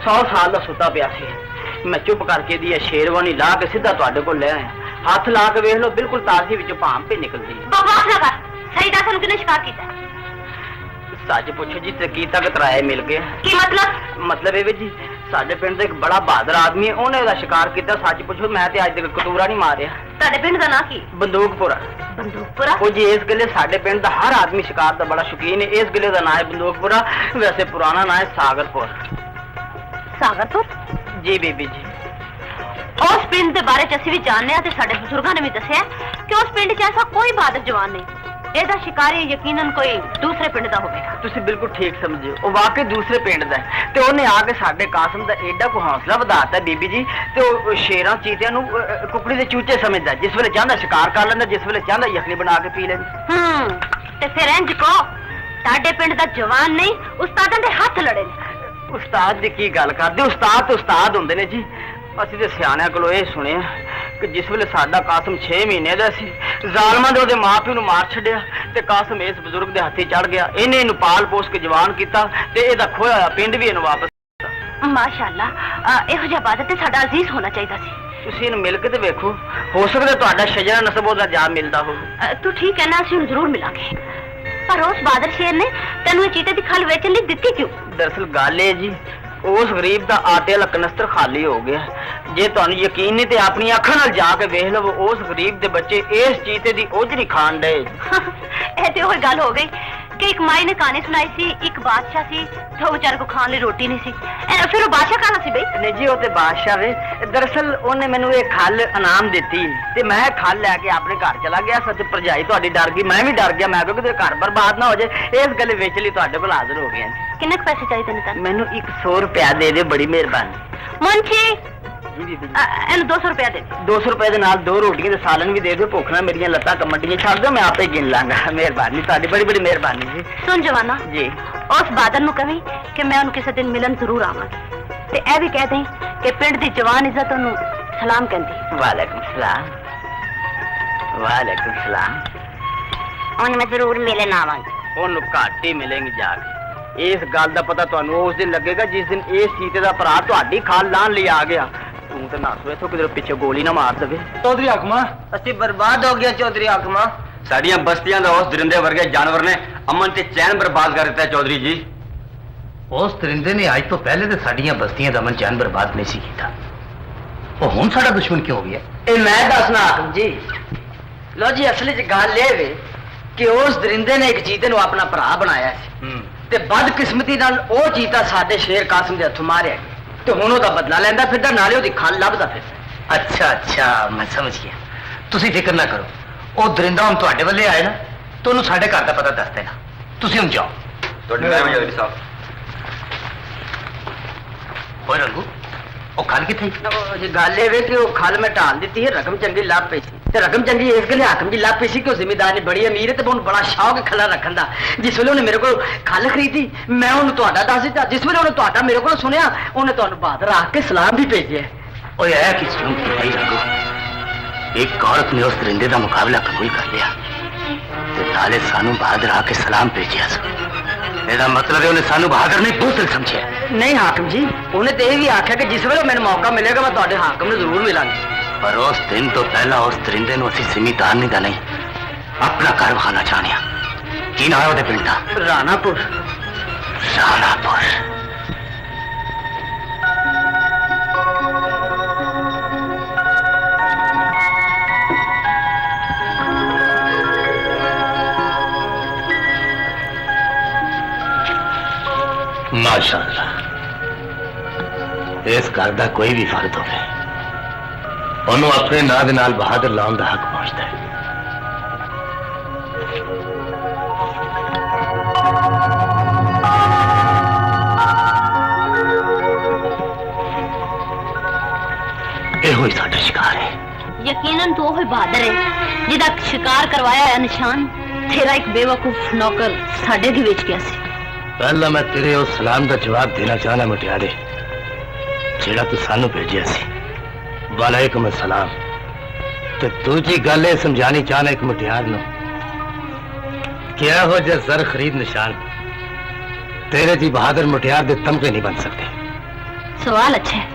100 साल का सुता पिया सी। मैं चुप करके दी शेरवानी ला के सीधा तुहाडे कोल ले आया। हाथ ला के वेख लो, बिल्कुल ताजी विचों भाम पे निकलदी है। बकवास ना कर, सही दस उन्हें किने शिकार कीता? सच पूछो जी ते कीता के तराए मिल गए। की मतलब? मतलब ये जी साडे पिंड दा एक बड़ा बहादुर आदमी है, उन्हें ओहदा शिकार किया। सच पूछो मैं ते अज तक कतूरा नहीं मारिया। तेरे पिंड का नाम की? बंदूकपुरा। बंदूकपुरा? वो जी इस गले साडे पिंड दा हर आदमी शिकार दा बड़ा शौकीन है। इस गले दा नाम है बंदूकपुरा, वैसे पुराना नाम है सागरपुर। सागरपुर? जी बीबी जी। उस पिंड के बारे च असीं भी जानने ते साडे बुजुर्गां ने भी दस्सिया कि उस पिंड च ऐसा कोई बहादुर जवान नहीं। ਇਹਦਾ शिकारी यकीनन कोई दूसरे पिंड ਦਾ ਹੋਵੇਗਾ। ਤੁਸੀਂ ਬਿਲਕੁਲ ਠੀਕ ਸਮਝੇ, ਉਹ ਵਾਕਈ ਦੂਸਰੇ ਪਿੰਡ ਦਾ ਤੇ ਉਹਨੇ ਆ ਕੇ ਸਾਡੇ ਕਾਸਮ ਦਾ ਐਡਾ ਕੋ ਹੌਸਲਾ ਵਧਾਤਾ ਬੀਬੀ ਜੀ। ਤੇ ਉਹ ਸ਼ੇਰਾਂ ਚੀਤਿਆਂ ਨੂੰ ਕੁਕੜੀ ਦੇ ਚੂਚੇ ਸਮਝਦਾ, ਜਿਸ ਵੇਲੇ ਚਾਹੁੰਦਾ ਸ਼ਿਕਾਰ ਕਰ ਲੈਂਦਾ, ਜਿਸ ਵੇਲੇ ਚਾਹੁੰਦਾ ਯਖਨੀ ਬਣਾ ਕੇ ਪੀ ਲੈਂਦਾ। ਤੇ ਫਿਰ ਇੰਜ ਕੋ ਸਾਡੇ ਪਿੰਡ ਦਾ ਜਵਾਨ ਨਹੀਂ ਉਸਤਾਦਾਂ ਦੇ ਹੱਥ ਲੜੇ ਨੇ। ਉਸਤਾਦ ਦੀ ਕੀ ਗੱਲ ਕਰਦੇ, ਉਸਤਾਦ ਤੇ ਉਸਤਾਦ ਹੁੰਦੇ ਨੇ ਜੀ। ਅਸੀਂ ਤੇ ਸਿਆਣਿਆਂ ਕੋਲੋਂ ਇਹ ਸੁਣਿਆ ਕਿ ਜਿਸ ਵੇਲੇ ਸਾਡਾ ਕਾਸਮ 6 ਮਹੀਨੇ ਦਾ ਸੀ, ਜ਼ਾਲਮਾਂ ਨੇ ਉਹਦੇ ਮਾਂ-ਪਿਓ ਨੂੰ ਮਾਰ ਛੱਡਿਆ ਤੇ ਕਾਸਮ ਇਸ ਬਜ਼ੁਰਗ ਦੇ ਹੱਥੀ ਚੜ ਗਿਆ। ਇਹਨੇ ਇਹਨੂੰ ਪਾਲ ਪੋਸ ਕੇ ਜਵਾਨ ਕੀਤਾ ਤੇ ਇਹਦਾ ਖੋਇਆ ਹੋਇਆ ਪਿੰਡ ਵੀ ਇਹਨੂੰ ਵਾਪਸ। ਮਾਸ਼ਾਅੱਲਾ, ਇਹੋ ਜਿਹਾ ਬਾਦਤ ਤੇ ਸਾਡਾ ਅਜ਼ੀਜ਼ ਹੋਣਾ ਚਾਹੀਦਾ ਸੀ। ਤੁਸੀਂ ਇਹਨੂੰ ਮਿਲ ਕੇ ਤੇ ਵੇਖੋ, ਹੋ ਸਕਦਾ ਤੁਹਾਡਾ ਸ਼ਜਰਾ ਨਸਬ ਉਹਦਾ ਜਾ ਮਿਲਦਾ ਹੋਵੇ। ਤੂੰ ਠੀਕ ਹੈ ਨਾ, ਅਸੀਂ ਹੁਣ ਜ਼ਰੂਰ ਮਿਲਾਂਗੇ। ਪਰ ਉਸ ਬਾਦਰ ਸ਼ੇਰ ਨੇ ਤੈਨੂੰ ਇਹ ਚੀਤੇ ਦੀ ਖਲ ਵੇਚਣ ਲਈ ਦਿੱਤੀ ਕਿਉਂ? ਦਰਅਸਲ ਗੱਲ ਇਹ ਜੀ, ਉਸ ਗਰੀਬ ਦਾ ਆਟੇ ਵਾਲਾ ਕਨਸਤਰ ਖਾਲੀ ਹੋ ਗਿਆ। ਜੇ ਤੁਹਾਨੂੰ ਯਕੀਨ ਨਹੀਂ ਤੇ ਆਪਣੀ ਅੱਖਾਂ ਨਾਲ ਜਾ ਕੇ ਵੇਖ ਲਵੋ, ਉਸ ਗਰੀਬ ਦੇ ਬੱਚੇ ਇਸ ਚੀਤੇ ਦੀ ਉਜਰੀ ਖਾਣ ਡਏ। ਇਹ ਤੇ ਉਹ ਗੱਲ ਹੋ ਗਈ ਕਿ ਇੱਕ ਮਾਈ ਨੇ ਕਹਾਣੀ ਸੁਣਾਈ ਸੀ, ਇੱਕ ਬਾਦਸ਼ਾਹ ਸੀ ਤੇ ਉਹ ਵਿਚਾਰੇ ਕੋ ਖਾਣ ਲਈ ਰੋਟੀ ਨਹੀਂ ਸੀ। ਫਿਰ ਉਹ ਬਾਦਸ਼ਾਹ ਕਹਾਂ ਸੀ ਬਈ? ਨਹੀਂ ਜੀ, ਉਹ ਤੇ ਬਾਦਸ਼ਾਹ ਵੇ। ਦਰਅਸਲ ਉਹਨੇ ਮੈਨੂੰ ਇਹ ਖਲ ਇਨਾਮ ਦਿੱਤੀ ਤੇ ਮੈਂ ਖਲ ਲੈ ਕੇ ਆਪਣੇ ਘਰ ਚਲਾ ਗਿਆ। ਸੱਚ ਭਰਜਾਈ ਤੁਹਾਡੀ ਡਰ ਗਈ, ਮੈਂ ਵੀ ਡਰ ਗਿਆ। ਮੈਂ ਕਿਹਾ ਕਿ ਘਰ ਬਰਬਾਦ ਨਾ ਹੋ ਜਾਏ, ਇਸ ਗੱਲ ਵੇਚ ਲਈ ਤੁਹਾਡੇ ਕੋਲ ਹਾਜ਼ਰ ਹੋ ਗਿਆ। ਕਿੰਨੇ ਪੈਸੇ ਚਾਹੀਦੇ ਨੇ ਤੁਹਾਨੂੰ? ਮੈਨੂੰ 100 ਰੁਪਇਆ ਦੇ ਦੇ, ਬੜੀ ਮਿਹਰਬਾਨੀ। ਮੁੰਸ਼ੀ, ਜੀ ਬੀਬੀ, ਇਹਨੂੰ 200 ਰੁਪਇਆ ਦੇ। 200 ਰੁਪਏ ਦੇ ਨਾਲ 2 ਰੋਟੀਆਂ ਤੇ ਸਾਲਨ ਵੀ ਦੇ ਦਿਓ। ਭੁੱਖ ਨਾਲ ਮੇਰੀਆਂ ਲੱਤਾਂ ਕੰਮਣੀਆਂ, ਛੱਡ ਦਿਓ, ਮੈਂ ਆਪੇ ਗਿਣ ਲਾਂਗਾ। ਮਿਹਰਬਾਨੀ ਤੁਹਾਡੀ, ਬੜੀ ਬੜੀ ਮਿਹਰਬਾਨੀ ਜੀ। ਸੁਣ ਜਵਾਨਾ ਜੀ, ਉਸ ਬਾਦਰ ਨੂੰ ਕਹੀਂ ਕਿ ਮੈਂ ਉਹਨੂੰ ਕਿਸੇ ਦਿਨ ਮਿਲਣ ਜ਼ਰੂਰ ਆਵਾਂਗੀ ਤੇ ਇਹ ਵੀ ਕਹਿ ਦੇਂ ਕਿ ਪਿੰਡ ਦੀ ਜਵਾਨ ਇੱਜ਼ਤ ਉਹਨੂੰ ਸਲਾਮ ਕਹਿੰਦੀ। ਵਾਲੇਕੁਮ ਸਲਾਮ। ਵਾਲੇਕੁਮ ਸਲਾਮ। ਉਹਨੂੰ ਮੈਂ ਜ਼ਰੂਰ ਮਿਲਣ ਆਵਾਂਗੀ। ਉਹਨੂੰ ਘੱਟ ਹੀ ਮਿਲੇਂਗੇ ਜਾ ਕੇ। ਇਸ ਗੱਲ ਦਾ ਪਤਾ ਤੁਹਾਨੂੰ ਉਸ ਦਿਨ ਲੱਗੇਗਾ ਜਿਸ ਦਿਨ ਇਸ ਚੀਤੇ ਦਾ ਭਰਾ ਤੁਹਾਡੀ ਖਾਲ ਲਾਣ ਲਈ ਆ ਗਿਆ। ਤੂੰ ਤਾਂ ਨਾਸੋ ਇਥੋਂ ਕਿਧਰ ਪਿੱਛੇ ਗੋਲੀ ਨਾ ਮਾਰ ਦੇਵੇ। ਚੌਧਰੀ ਹਕਮਾ, ਅਸੀਂ ਬਰਬਾਦ ਹੋ ਗਿਆ ਚੌਧਰੀ ਹਕਮਾ। ਸਾਡੀਆਂ ਬਸਤੀਆਂ ਦਾ ਉਸ ਦਰਿੰਦੇ ਵਰਗੇ ਜਾਨਵਰ ਨੇ ਅਮਨ ਤੇ ਚੈਨ ਬਰਬਾਦ ਕਰ ਦਿੱਤਾ ਚੌਧਰੀ ਜੀ। ਉਸ ਤਰਿੰਦੇ ਨੇ ਅੱਜ ਤੋਂ ਪਹਿਲੇ ਤੇ ਸਾਡੀਆਂ ਬਸਤੀਆਂ ਦਾ ਅਮਨ ਚੈਨ ਬਰਬਾਦ ਨਹੀਂ ਸੀ ਕੀਤਾ। ਉਹ ਹੁਣ ਸਾਡਾ ਦੁਸ਼ਮਣ ਕਿਉਂ ਹੋ ਗਿਆ? ਇਹ ਮੈਂ ਦੱਸਣਾ ਹਾਕਮ ਜੀ। ਲੋ ਜੀ, ਅਸਲੀ ਚ ਗੱਲ ਇਹ ਵੇ ਕਿ ਉਸ ਦਰਿੰਦੇ ਨੇ ਇੱਕ ਚੀਤੇ ਨੂੰ ਆਪਣਾ ਭਰਾ ਬਣਾਇਆ ਸੀ ਤੇ ਬਦਕਿਸਮਤੀ ਨਾਲ ਉਹ ਚੀਤਾ ਸਾਡੇ ਸ਼ੇਰ ਕਾਸਮ ਦੇ ਹੱਥੋਂ ਮਾਰਿਆ ਗਿਆ ਤੇ ਹੁਣ ਉਹਦਾ ਬਦਲਾ ਲੈਂਦਾ ਫਿਰਦਾ, ਨਾਲੇ ਉਹਦੀ ਖਲ ਲੱਭਦਾ ਫਿਰਦਾ। ਅੱਛਾ ਅੱਛਾ, ਮੈਂ ਸਮਝ ਗਿਆ। ਤੁਸੀਂ ਫਿਕਰ ਨਾ ਕਰੋ, ਉਹ ਦਰਿੰਦਾ ਹੁਣ ਤੁਹਾਡੇ ਵੱਲੇ ਆਏ ਨਾ, ਤੁਹਾਨੂੰ ਸਾਡੇ ਘਰ ਦਾ ਪਤਾ ਦੱਸ ਦੇਣਾ। ਤੁਸੀਂ ਹੁਣ ਜਾਓ। ਤੁਹਾਡੀ ਮਿਹਰਬਾਨੀ ਚੌਧਰੀ ਸਾਹਿਬ। ਓਏ ਰੰਗੂ, ਉਹ ਖਲ ਕਿੱਥੇ? ਉਹ ਜੀ ਗੱਲ ਇਹ ਵੇ ਕਿ ਉਹ ਖਲ ਮੈਂ ਢਾਲ ਦਿੱਤੀ ਹੈ, ਰਕਮ ਚੰਗੀ ਲੱਭ ਪਈ ਸੀ ਤੇ ਰਕਮ ਚੰਗੀ ਇਸ ਗੱਲੇ ਹਾਕਮ ਜੀ ਲੱਭ ਪਈ ਸੀ ਕਿ ਉਹ ਜ਼ਿਮੀਦਾਰ ਨੇ ਬੜੀ ਅਮੀਰ ਹੈ ਤੇ ਉਹਨੂੰ ਬੜਾ ਸ਼ੌਕ ਹੈ ਖਲਾ ਰੱਖਣ ਦਾ। ਜਿਸ ਵੇਲੇ ਉਹਨੇ ਮੇਰੇ ਕੋਲ ਖਲ ਖਰੀਦੀ, ਮੈਂ ਉਹਨੂੰ ਤੁਹਾਡਾ ਦੱਸ ਦਿੱਤਾ। ਜਿਸ ਵੇਲੇ ਉਹਨੇ ਤੁਹਾਡਾ ਮੇਰੇ ਕੋਲ ਸੁਣਿਆ, ਉਹਨੇ ਤੁਹਾਨੂੰ ਬਹਾਦਰ ਆਖ ਕੇ ਸਲਾਮ ਵੀ ਭੇਜਿਆ। ਓਏ ਆਇਆ ਕਿਸ ਨੂੰ ਭਾਈ ਰੰਗੂ? ਇੱਕ ਔਰਤ ਨੇ ਉਸ ਦਰਿੰਦੇ ਦਾ ਮੁਕਾਬਲਾ ਕਬੂਲ ਕਰ ਲਿਆ ਤੇ ਨਾਲੇ ਸਾਨੂੰ ਬਹਾਦਰ ਆ ਕੇ ਸਲਾਮ ਭੇਜਿਆ ਸੀ। ਇਹਦਾ ਮਤਲਬ ਹੈ ਉਹਨੇ ਸਾਨੂੰ ਬਹਾਦਰ ਨਹੀਂ ਬੁਜ਼ਦਿਲ ਸਮਝਿਆ। ਨਹੀਂ ਹਾਕਮ ਜੀ, ਉਹਨੇ ਤੇ ਇਹ ਵੀ ਆਖਿਆ ਕਿ ਜਿਸ ਵੇਲੇ ਮੈਨੂੰ ਮੌਕਾ ਮਿਲੇਗਾ ਮੈਂ ਤੁਹਾਡੇ ਹਾਕਮ ਨੂੰ ਜ਼ਰੂਰ ਮਿਲਾਂਗੀ। ਪਰ ਉਸ ਦਿਨ ਤੋਂ ਪਹਿਲਾਂ ਉਸ ਦਰਿੰਦੇ ਨੂੰ ਅਸੀਂ ਜ਼ਿਮੀਦਾਰ ਨਹੀਂ ਦਾ ਨਹੀਂ ਆਪਣਾ ਘਰ ਵਿਖਾਣਾ ਚਾਹਣਿਆ। ਕੀ ਨਾਂ ਹੈ ਉਹਦੇ ਪਿੰਡ ਦਾ? ਰਾਣਾਪੁਰ। ਰਾਣਾਪੁਰ। ਮਾਸ਼ਾਅੱਲਾ, ਇਸ ਘਰ ਦਾ ਕੋਈ ਵੀ ਫਰਦ ਹੋਵੇ, ਉਹਨੂੰ ਆਪਣੇ ਨਾਂ ਦੇ ਨਾਲ ਬਹਾਦਰ ਲਾਉਣ ਦਾ ਹੱਕ ਪਹੁੰਚਦਾ ਹੈ। ਇਹੋ ਹੀ ਸਾਡਾ ਸ਼ਿਕਾਰ ਹੈ। ਯਕੀਨਨ ਤੂੰ ਉਹ ਹੀ ਬਹਾਦਰ ਹੈ ਜਿਹਦਾ ਸ਼ਿਕਾਰ ਕਰਵਾਇਆ ਹੋਇਆ ਨਿਸ਼ਾਨ ਤੇਰਾ ਇੱਕ ਬੇਵਕੂਫ ਨੌਕਰ ਸਾਡੇ ਅੱਗੇ ਵੇਚ ਗਿਆ ਸੀ। ਪਹਿਲਾਂ ਮੈਂ ਤੇਰੇ ਉਸ ਸਲਾਮ ਦਾ ਜਵਾਬ ਦੇਣਾ ਚਾਹਨਾ ਮੁਟਿਆਰੇ, ਜਿਹੜਾ ਤੂੰ ਸਾਨੂੰ ਭੇਜਿਆ ਸੀ। ਵਾਲੇਕੁਮ ਸਲਾਮ। ਤੇ ਦੂਜੀ ਗੱਲ ਇਹ ਸਮਝਾਣੀ ਚਾਹਨਾ ਇੱਕ ਮੁਟਿਆਰ ਨੂੰ ਕਿ ਇਹੋ ਜਿਹਾ ਜ਼ਰ ਖਰੀਦ ਨਿਸ਼ਾਨ ਤੇਰੇ ਦੀ ਬਹਾਦਰ ਮੁਟਿਆਰ ਦੇ ਤਮਗੇ ਨਹੀਂ ਬਣ ਸਕਦੇ। ਸਵਾਲ ਅੱਛਾ ਹੈ।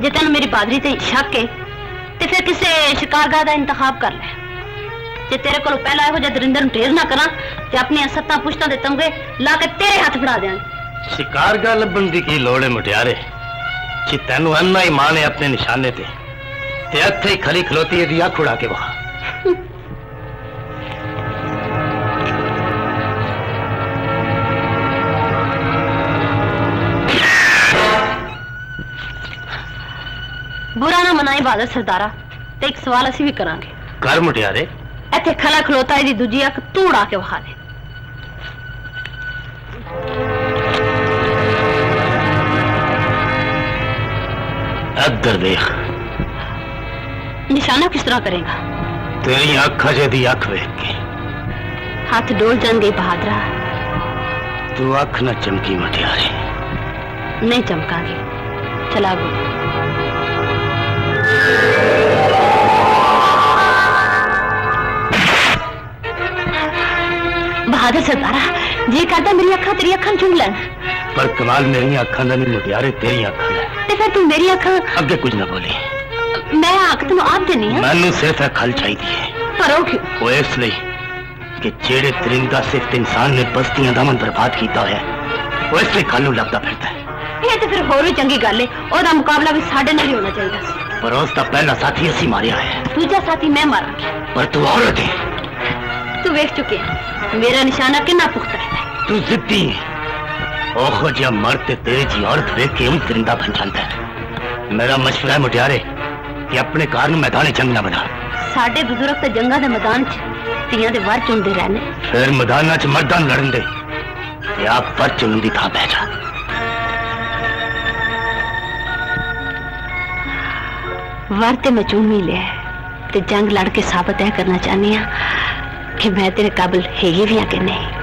ਜੇ ਤੈਨੂੰ ਮੇਰੀ ਬਹਾਦਰੀ ਤੇ ਸ਼ੱਕ ਹੈ ਤੇ ਫਿਰ ਕਿਸੇ ਸ਼ਿਕਾਰਗਾਹ ਦਾ ਇੰਤਖਾਬ ਕਰ ਲੈ। ਜੇ ਤੇਰੇ ਕੋਲ ਪਹਿਲਾਂ ਇਹੋ ਜਿਹਾ ਦਰਿੰਦਰ ਨੂੰ ਢੇਰ ਨਾ ਕਰਾਂ ਤੇ ਆਪਣੀਆਂ ਸੱਤਾਂ ਪੁਸ਼ਤਾਂ ਦੇ ਤਮਗੇ ਲਾ ਕੇ ਤੇਰੇ ਹੱਥ ਫੜਾ ਦਿਆਂਗੇ। ਸ਼ਿਕਾਰਗਾਹ ਲੱਭਣ ਦੀ ਕੀ ਲੋੜ ਹੈ ਮੁਟਿਆਰੇ? ਜੇ ਤੈਨੂੰ ਅੰਨਾ ਹੀ ਮਾਣ ਹੈ ਆਪਣੇ ਨਿਸ਼ਾਨੇ ਤੇ ਇੱਥੇ ਹੀ ਖਲੀ ਖਲੋਤੀ ਇਹਦੀ ਅੱਖ ਉਡਾ ਕੇ ਵਹਾ। बुरा ना मनाई बहादुर सरदारा, ते एक सवाल असी भी करांगे। कर मुटियारे। इत्थे खला खलोता दी दूजी अख तू उड़ा के वहा दे। अदर देख। निशाना किस तरह करेगा? तेरी अख अजे दी अख वेख के हाथ डोल जान गई बहादुरा। तू अख न चमकी मुटियारे। नहीं चमकागी। चला गो। बहादुर सरदारा जी करता मेरी अखा तेरी अखा चुन लैन पर कमाल मेरी अखा का नहीं मुटियारे तेरी अखा है ते फिर तू मेरी अखा अगे कुछ ना बोली मैं आख तेन आप देनी है मैनू सिर्फ एक खल चाहिए पर वो क्यों वो इसलिए कि जेड़े दरिंदा सिर्फ इंसान ने बस्तियां दा मन बर्बाद किया है वो इसलिए खल नूं लगदा फिरदा है ये तो फिर होर भी चंगी गल है ओदा मुकाबला भी साडे नाल ही होना चाहिए सी पर उसका पहला साथी असी मारिया है दूजा साथी मैं मारांगी पर तू औरत है तू वेख चुके मेरा निशाना कितना पुख्ता है तू जिद्दी है ओहो जिहा मर्द ते तेरे जी औरत वेख के उन दरिंदा बन जाता है मेरा मशवरा है मुटियारे कि अपने कार नूं मैदान जंग ना बना साडे बुजुर्ग तो जंगा दे मैदान च तियां दे वर चुनदे रहने फिर मैदान च मर्दां नूं लड़न दे ते आप वर चुनन दी थां पै जा वर ते मैं चुन भी लिया ते जंग लड़ के साबित यह करना चाहनी हाँ कि मैं तेरे काबिल है ही भी कि नहीं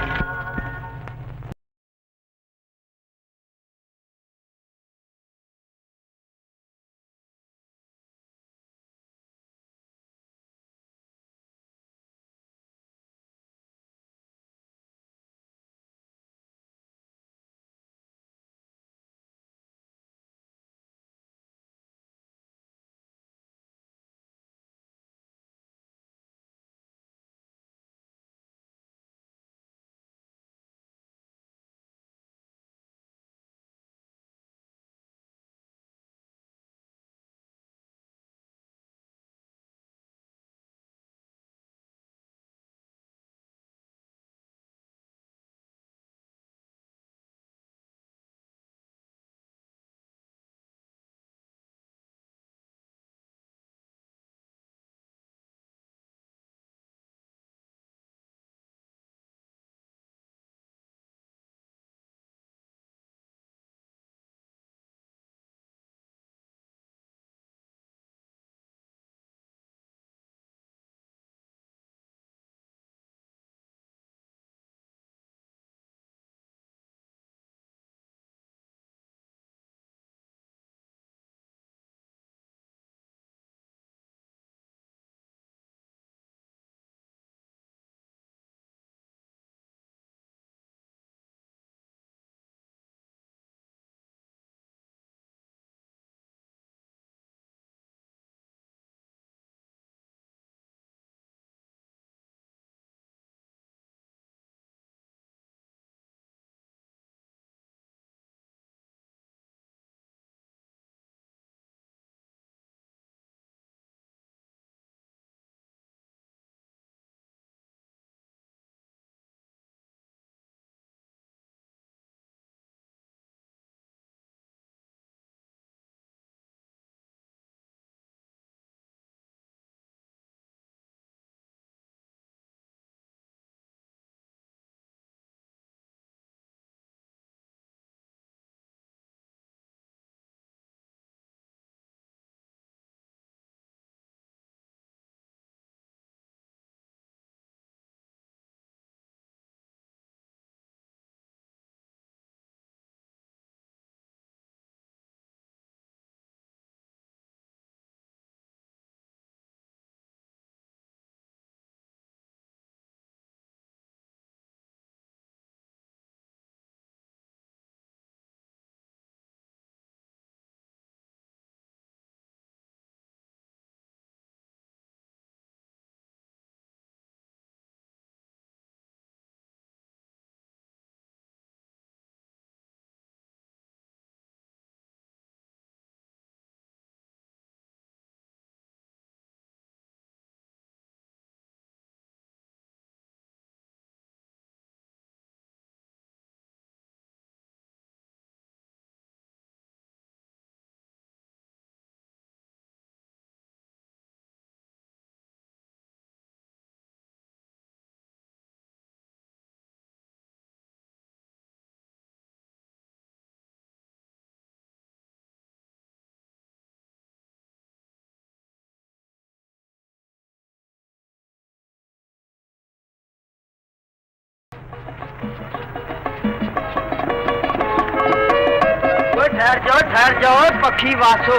ठहर जाओ पक्षी वासो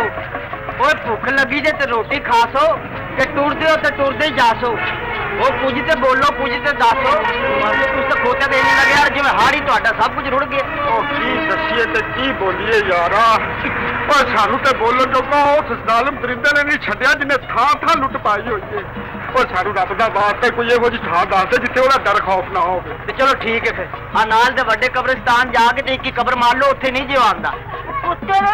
ओए भुख लगी जे ते रोटी खासो ते टुरदे हो ते टुरदे जासो ਉਹ ਕੁਝ ਤੇ ਬੋਲੋ, ਕੁਝ ਤੇ ਦੱਸੋ। ਕੁਝ ਤਾਂ ਖੋਤੇ ਦੇਣ ਨਹੀਂ ਲੱਗਿਆ ਜਿਵੇਂ ਹਾੜੀ ਤੁਹਾਡਾ ਸਭ ਕੁਝ ਰੁੜ ਗਿਆ। ਉਹ ਕੀ ਦੱਸੀਏ ਤੇ ਕੀ ਬੋਲੀਏ ਯਾਰਾ। ਉਹ ਸਾਨੂੰ ਤੇ ਬੋਲਣ ਜੋਗਾ ਉਸ ਜ਼ਾਲਮ ਦਰਿੰਦੇ ਨੇ ਨਹੀਂ ਛੱਡਿਆ ਜਿਹਨੇ ਥਾਂ ਥਾਂ ਲੁੱਟ ਪਾਈ ਹੋਈ ਏ। ਉਹ ਸਾਨੂੰ ਰੱਬ ਦਾ ਵਾਸਤਾ ਕੋਈ ਇਹੋ ਜਿਹੀ ਥਾਂ ਦੱਸ ਦੇ ਜਿੱਥੇ ਉਹਦਾ ਡਰ ਖੌਫ ਨਾ ਹੋਵੇ। ਤੇ ਚਲੋ ਠੀਕ ਹੈ ਫਿਰ ਆ ਨਾਲ ਦੇ ਵੱਡੇ ਕਬਰਿਸਤਾਨ ਜਾ ਕੇ ਤੇ ਇੱਕ ਹੀ ਕਬਰ ਮਾਰ ਲਓ, ਉੱਥੇ ਨਹੀਂ ਜਿਉ ਆਉਂਦਾ। ਪੁੱਤਰ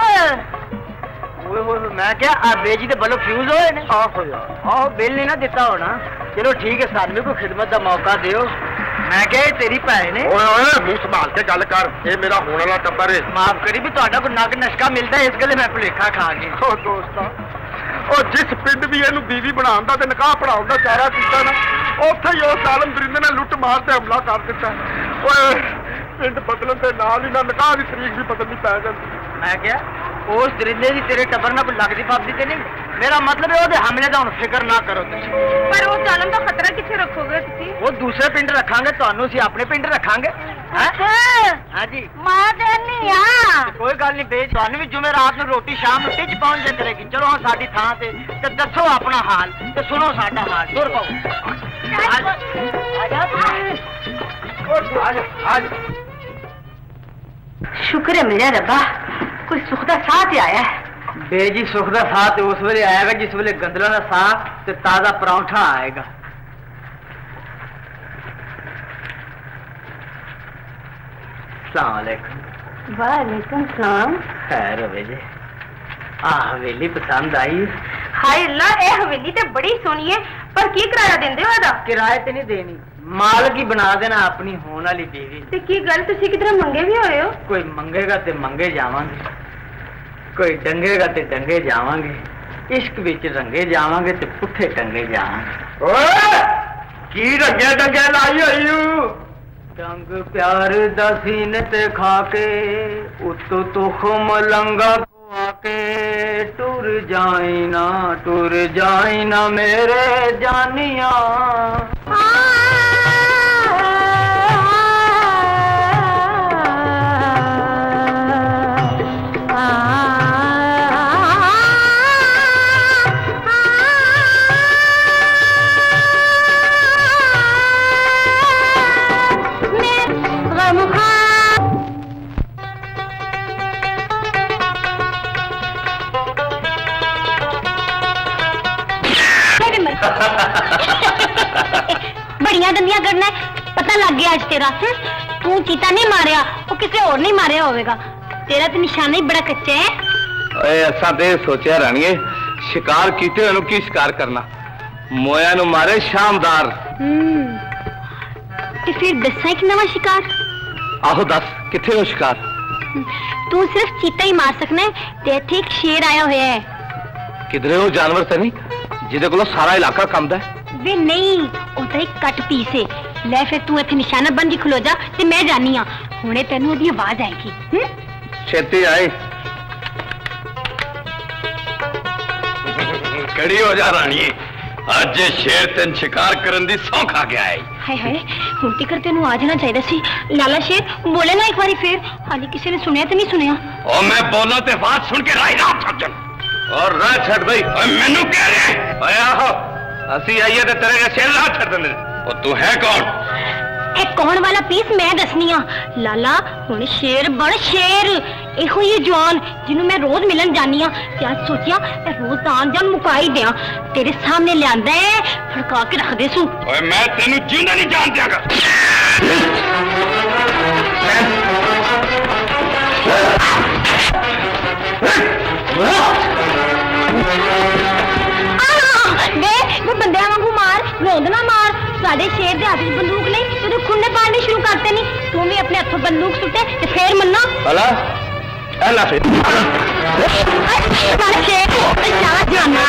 ਓਏ ਹੋਏ ਮੈਂ ਕਿਹਾ ਆ ਬੇਜੀ ਦੇ ਵੱਲੋਂ ਫਿਊਜ਼ ਹੋਏ ਨੇ। ਆਹੋ ਯਾਰ, ਆਹੋ ਬਿੱਲ ਨਹੀਂ ਨਾ ਦਿੱਤਾ ਹੋਣਾ। ਚਲੋ ਠੀਕ ਹੈ ਸਾਨੂੰ ਵੀ ਕੋਈ ਖਿਦਮਤ ਦਾ ਮੌਕਾ ਦਿਓ। ਮੈਂ ਕਿਹਾ ਇਹ ਤੇਰੀ ਭੈਣ ਨੇ। ਓਏ ਓਏ ਮੂੰਹ ਸੰਭਾਲ ਕੇ ਗੱਲ ਕਰ, ਇਹ ਮੇਰਾ ਹੋਣ ਵਾਲਾ ਟੱਬਰ ਏ। ਮਾਫ ਕਰੀ ਵੀ ਤੁਹਾਡਾ ਕੋਈ ਨਗ ਨਸ਼ਕਾ ਮਿਲਦਾ ਇਸ ਗੱਲੇ ਮੈਂ ਭੁਲੇਖਾ ਖਾ ਗਿਆ। ਉਹ ਦੋਸਤਾ, ਉਹ ਜਿਸ ਪਿੰਡ ਵੀ ਇਹਨੂੰ ਬੀਵੀ ਬਣਾਉਣ ਦਾ ਤੇ ਨਿਕਾਹ ਪੜਾਉਣ ਦਾ ਚਾਰਾ ਕੀਤਾ ਨਾ, ਉੱਥੇ ਹੀ ਉਹ ਜ਼ਾਲਮ ਦਰਿੰਦੇ ਨੇ ਲੁੱਟ ਮਾਰ ਤੇ ਹਮਲਾ ਕਰ ਦਿੱਤਾ। ਓਏ ਪਿੰਡ ਬਦਲਣ ਦੇ ਨਾਲ ਹੀ ਨਾ ਨਿਕਾਹ ਦੀ ਤਰੀਕ ਵੀ ਬਦਲਣੀ ਪੈ ਜਾਂਦੀ। ਮੈਂ ਕਿਹਾ ਉਸ ਦਰਿੰਦੇ ਦੀ ਤੇਰੇ ਟੱਬਰ ਨਾਲ ਕੋਈ ਲੱਗਦੀ ਫਾਬਦੀ ਤੇ ਨਹੀਂ। ਮੇਰਾ ਮਤਲਬ ਹੈ ਉਹਦੇ ਹਮਲੇ ਦਾ ਹੁਣ ਫਿਕਰ ਨਾ ਕਰੋ ਤੁਸੀਂ। ਪਰ ਉਹ ਜ਼ਾਲਮ ਦਾ ਖਤਰਾ ਕਿੱਥੇ ਰੱਖੋਗੇ ਤੁਸੀਂ? ਉਹ ਦੂਸਰੇ ਪਿੰਡ ਰੱਖਾਂਗੇ, ਤੁਹਾਨੂੰ ਅਸੀਂ ਆਪਣੇ ਪਿੰਡ ਰੱਖਾਂਗੇ। ਹਾਂਜੀ ਮਾਂ ਦੇਣੀ ਆ। ਕੋਈ ਗੱਲ ਨਹੀਂ ਬੇਜ, ਤੁਹਾਨੂੰ ਵੀ ਜੁਮੇ ਰਾਤ ਨੂੰ ਰੋਟੀ ਸ਼ਾਮ ਨੂੰ ਟਿੱਚ ਪਹੁੰਚ ਜਾ ਕਰੇਗੀ। ਚਲੋ ਹਾਂ ਸਾਡੀ ਥਾਂ ਤੇ ਦੱਸੋ ਆਪਣਾ ਹਾਲ ਤੇ ਸੁਣੋ ਸਾਡਾ ਹਾਲ। ਤੁਰ ਪਾਓ। ਸ਼ੁਕਰ ਹੈ ਮੇਰਾ ਰੱਬਾ, ਕੋਈ ਸੁੱਖ ਦਾ ਸਾਹ ਤੇ ਆਇਆ ਹੈ। ਬੇਜੀ ਸੁੱਖ ਦਾ ਸਾਹ ਤੇ ਉਸ ਵੇਲੇ ਆਏਗਾ ਜਿਸ ਵੇਲੇ ਗੰਦਲਾਂ ਦਾ ਸਾਹ ਤੇ ਤਾਜ਼ਾ ਪਰੌਂਠਾ ਆਏਗਾ। ਸਲਾਮ ਅਲੈਕੁਮ। ਵਾਲੇਕੁਮ ਸਲਾਮ। ਖੈਰ ਹੋਵੇ ਜੀ। ਆ ਹਵੇਲੀ ਪਸੰਦ ਆਈ? ਹਾਏ ਅੱਲਾ, ਇਹ ਹਵੇਲੀ ਤੇ ਬੜੀ ਸੋਹਣੀ ਹੈ, ਪਰ ਕੀ ਕਿਰਾਇਆ ਦਿੰਦੇ ਹੋ ਇਹਦਾ? ਕਿਰਾਏ ਤੇ ਨਹੀਂ ਦੇਣੀ, ਮਾਲਕ ਹੀ ਬਣਾ ਦੇਣਾ ਆਪਣੀ ਹੋਣ ਵਾਲੀ ਬੀਵੀ। ਤੇ ਕੀ ਗੱਲ, ਤੁਸੀਂ ਕਿਧਰੇ ਮੰਗੇ ਵੀ ਹੋਏ ਹੋ? ਕੋਈ ਮੰਗੇਗਾ ਤੇ ਮੰਗੇ ਜਾਵਾਂਗੇ, ਕੋਈ ਡੰਗੇਗਾ ਤੇ ਡੰਗੇ ਜਾਵਾਂਗੇ। ਇਸ਼ਕ ਵਿੱਚ ਰੰਗੇ ਜਾਵਾਂਗੇ ਤੇ ਪੁੱਠੇ ਟੰਗੇ ਜਾਵਾਂਗੇ। ਓਏ ਕੀ ਰੰਗੇ ਡੰਗੇ ਲਾਈ ਹੋਈ ਊ? ਡੰਗ ਪਿਆਰ ਦਾ ਸੀਨੇ ਤੇ ਖਾ ਕੇ ਉਤੋਂ ਤੁਖਮ ਲੰਗਾ ਖਵਾ ਕੇ ਟੁਰ ਜਾਈ ਨਾ ਮੇਰੇ ਜਾਨੀਆਂ। ਬੜੀਆਂ ਦੰਦੀਆਂ ਕਰਨਾ ਪਤਾ ਲੱਗ ਗਿਆ ਅੱਜ ਤੇਰਾ। ਤੂੰ ਚੀਤਾ ਨਹੀਂ ਮਾਰਿਆ, ਉਹ ਕਿਸੇ ਹੋਰ ਨਹੀਂ ਮਾਰਿਆ ਹੋਵੇਗਾ। ਤੇਰਾ ਤੇ ਨਿਸ਼ਾਨਾ ਹੀ ਬੜਾ ਕੱਚਾ ਹੈ। ਓਏ ਅਸਾਂ ਤੇ ਸੋਚਿਆ ਰਾਣੀਏ, ਸ਼ਿਕਾਰ ਕੀਤੇ ਉਹਨੂੰ ਕੀ ਸ਼ਿਕਾਰ ਕਰਨਾ, ਮੋਇਆ ਨੂੰ ਮਾਰੇ ਸ਼ਾਮਦਾਰ। ਤੇ ਫਿਰ ਦੱਸਾਂ ਇੱਕ ਨਵਾਂ ਸ਼ਿਕਾਰ? ਆਹੋ ਦੱਸ, ਕਿੱਥੇ ਉਹ ਸ਼ਿਕਾਰ? ਤੂੰ ਸਿਰਫ ਚੀਤਾ ਹੀ ਮਾਰ ਸਕਣਾ ਹੈ ਤੇ ਇੱਥੇ ਇੱਕ ਸ਼ੇਰ ਆਇਆ ਹੋਇਆ ਹੈ। ਕਿਧਰੇ ਉਹ ਜਾਨਵਰ ਤੇ ਨਹੀਂ ਜਿਹਦੇ ਕੋਲੋਂ ਸਾਰਾ ਇਲਾਕਾ ਕੰਬਦਾ ਹੈ? ਵੇ ਨਹੀਂ, ਉਹ ਤਾਂ ਇੱਕ ਕੱਟ ਪੀਸ ਹੈ। ਲੈ ਫਿਰ ਤੂੰ ਇੱਥੇ ਨਿਸ਼ਾਨਾ ਬਣ ਕੇ ਖਲੋ ਜਾ ਤੇ ਮੈਂ ਜਾਨੀ ਆ, ਹੁਣੇ ਤੈਨੂੰ ਉਹਦੀ ਆਵਾਜ਼ ਆਏਗੀ। ਛੇਤੀ ਆਏ। ਕੜੀ ਹੋ ਜਾ ਰਾਣੀਏ, ਅੱਜ ਸ਼ੇਰ ਤੈਨੂੰ ਸ਼ਿਕਾਰ ਕਰਨ ਦੀ ਸਹੁੰ ਖਾ ਕੇ ਆਇਆ ਈ। ਹਾਏ ਹਾਏ, ਹੁਣ ਤੀਕਰ ਤੈਨੂੰ ਆ ਜਾਣਾ ਚਾਹੀਦਾ ਸੀ। ਲਾਲਾ ਸ਼ੇਰ ਬੋਲੇ ਨਾ ਇੱਕ ਵਾਰੀ ਫੇਰ, ਹਾਲੇ ਕਿਸੇ ਨੇ ਸੁਣਿਆ ਤੇ ਨਹੀਂ ਸੁਣਿਆ। ਉਹ ਮੈਂ ਬੋਲਾਂ ਤੇ ਆਵਾਜ਼ ਸੁਣ ਕੇ ਰਾਹ ਨਾ ਛੱਡ ਜਾਣ। ਔਰ ਰਾਹ ਛੱਡ ਬਈ। ਓਏ ਮੈਨੂੰ ਕਹਿ ਰਿਹਾ ਓਏ ਆਹੋ, ਅਸੀਂ ਆਈਏ ਤੇ ਤੇਰੇ ਸ਼ੇਰ ਰਾਹ ਛੱਡ ਦਿੰਦੇ। ਉਹ ਤੂੰ ਹੈ ਕੌਣ? ਇਹ ਕੌਣ ਵਾਲਾ ਪੀਸ ਮੈਂ ਦੱਸਣੀ ਆ। ਲਾਲਾ ਹੁਣ ਸ਼ੇਰ ਬਣ ਸ਼ੇਰ, ਇਹੋ ਹੀ ਜਵਾਨ ਜਿਹਨੂੰ ਮੈਂ ਰੋਜ਼ ਮਿਲਣ ਜਾਨੀ ਆ। ਤੇ ਅੱਜ ਸੋਚਿਆ ਮੈਂ ਰੋਜ਼ ਤਾਂ ਆਣ ਜਾਣ ਮੁਕਾਈ ਦਿਆਂ। ਤੇਰੇ ਸਾਹਮਣੇ ਲਿਆਂਦਾ ਹੈ, ਫੜਕਾ ਕੇ ਰੱਖ ਦੇ ਸੂ। ਓਏ ਮੈਂ ਤੈਨੂੰ ਜਿਉਂਦਾ ਨਹੀਂ ਜਾਣ ਦਿਆਂਗਾ। ਵੇ ਬੰਦਿਆਂ ਵਾਂਗੂ ਮਾਰ, ਰੋਂਦ ਨਾ ਮਾਰ। ਸਾਡੇ ਸ਼ੇਰ ਦੇ ਹੱਥ 'ਚ ਬੰਦੂਕ ਨਹੀਂ ਤੇ ਉਹਦੇ ਖੁੰਨੇ ਪਾੜਨੇ ਸ਼ੁਰੂ ਕਰਤੇ ਨਹੀਂ। ਤੂੰ ਵੀ ਆਪਣੇ ਹੱਥੋਂ ਬੰਦੂਕ ਸੁੱਟੇ ਤੇ ਫੇਰ ਮੰਨਾ। ਹਲਾ ਐਲਾ ਫੇ ਸ਼ੇਰ ਜਾਨਾ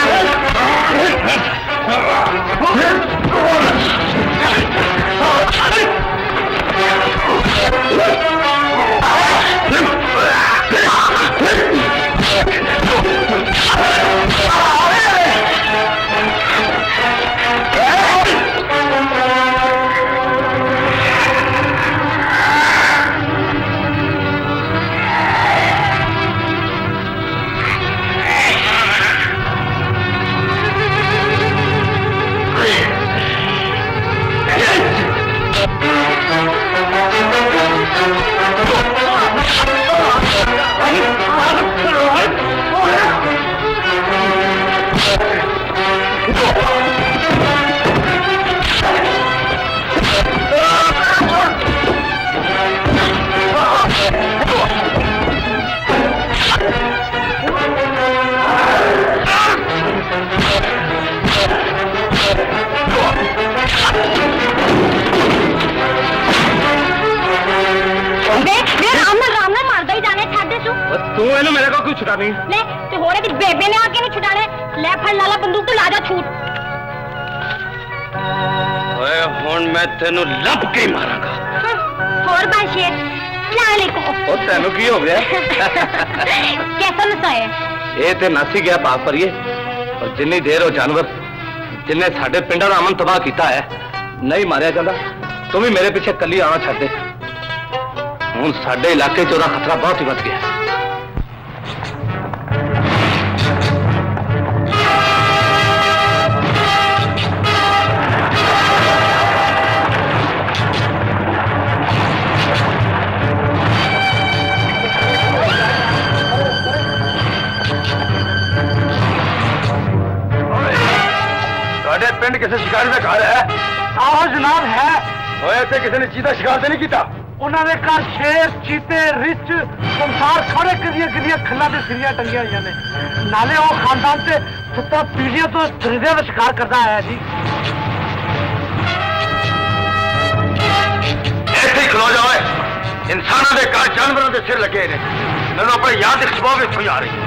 ਤੂੰ ਇਹਨੂੰ ਮੇਰੇ ਕੋਲ ਕਿਉਂ ਛੁਡਾਣੀ? ਲੈ ਤੇ ਹੋਰ ਇਹਦੀ ਬੇਬੇ ਨੇ ਆ ਕੇ ਇਹਨੂੰ ਛੁਡਾਣਾ। ਲੈ ਫੜ ਲਾਲਾ ਬੰਦੂਕ ਤੇ ਲਾ ਜਾ ਛੂਟ। ਓਏ ਹੁਣ ਮੈਂ ਤੈਨੂੰ ਲੱਭ ਕੇ ਹੀ ਮਾਰਾਂਗਾ। ਹੋਰ ਬਾਸ਼ੀਰ ਸਲਾਮੁਅਲੈकुम। ਉਹ ਤੈਨੂੰ ਕੀ ਹੋ ਗਿਆ? कैसा नशा है? ਇਹ ਤੇ ਨੱਸ ਹੀ ਗਿਆ ਪਾਪ ਕਰੀਏ। ਪਰ ਜਿੰਨੀ ਦੇਰ ਉਹ ਜਾਨਵਰ ਜਿੰਨੇ ਸਾਡੇ ਪਿੰਡਾਂ ਦਾ ਅਮਨ ਤਬਾਹ ਕੀਤਾ ਹੈ ਨਹੀਂ ਮਾਰਿਆ ਜਾਂਦਾ, ਤੂੰ ਵੀ ਮੇਰੇ ਪਿੱਛੇ ਕੱਲੀ ਆਉਣਾ ਛੱਡ ਦੇ। ਹੁਣ ਸਾਡੇ ਇਲਾਕੇ 'ਚ ਉਹਦਾ ਖਤਰਾ ਬਹੁਤ ਹੀ ਵੱਧ ਗਿਆ। पिंड किसी शिकारी का घर है? आहो जनाब है। ओए इत्थे किसी ने चीता शिकार तो नहीं किया? उन्होंने घर शेर चीते रिच संसार खड़े किदियां खल्लां ते सिरियां टंगियां होईयां ने। नाले वो खानदान से 70 पीढ़ियों तो दरिंदे दा शिकार करता आया जी। ऐसे ही खलो जाओ। इंसानों के घर जानवरों के सिर लगे ने। मैनूं अपनी याद एक सुबह इत्थों ही आ रही।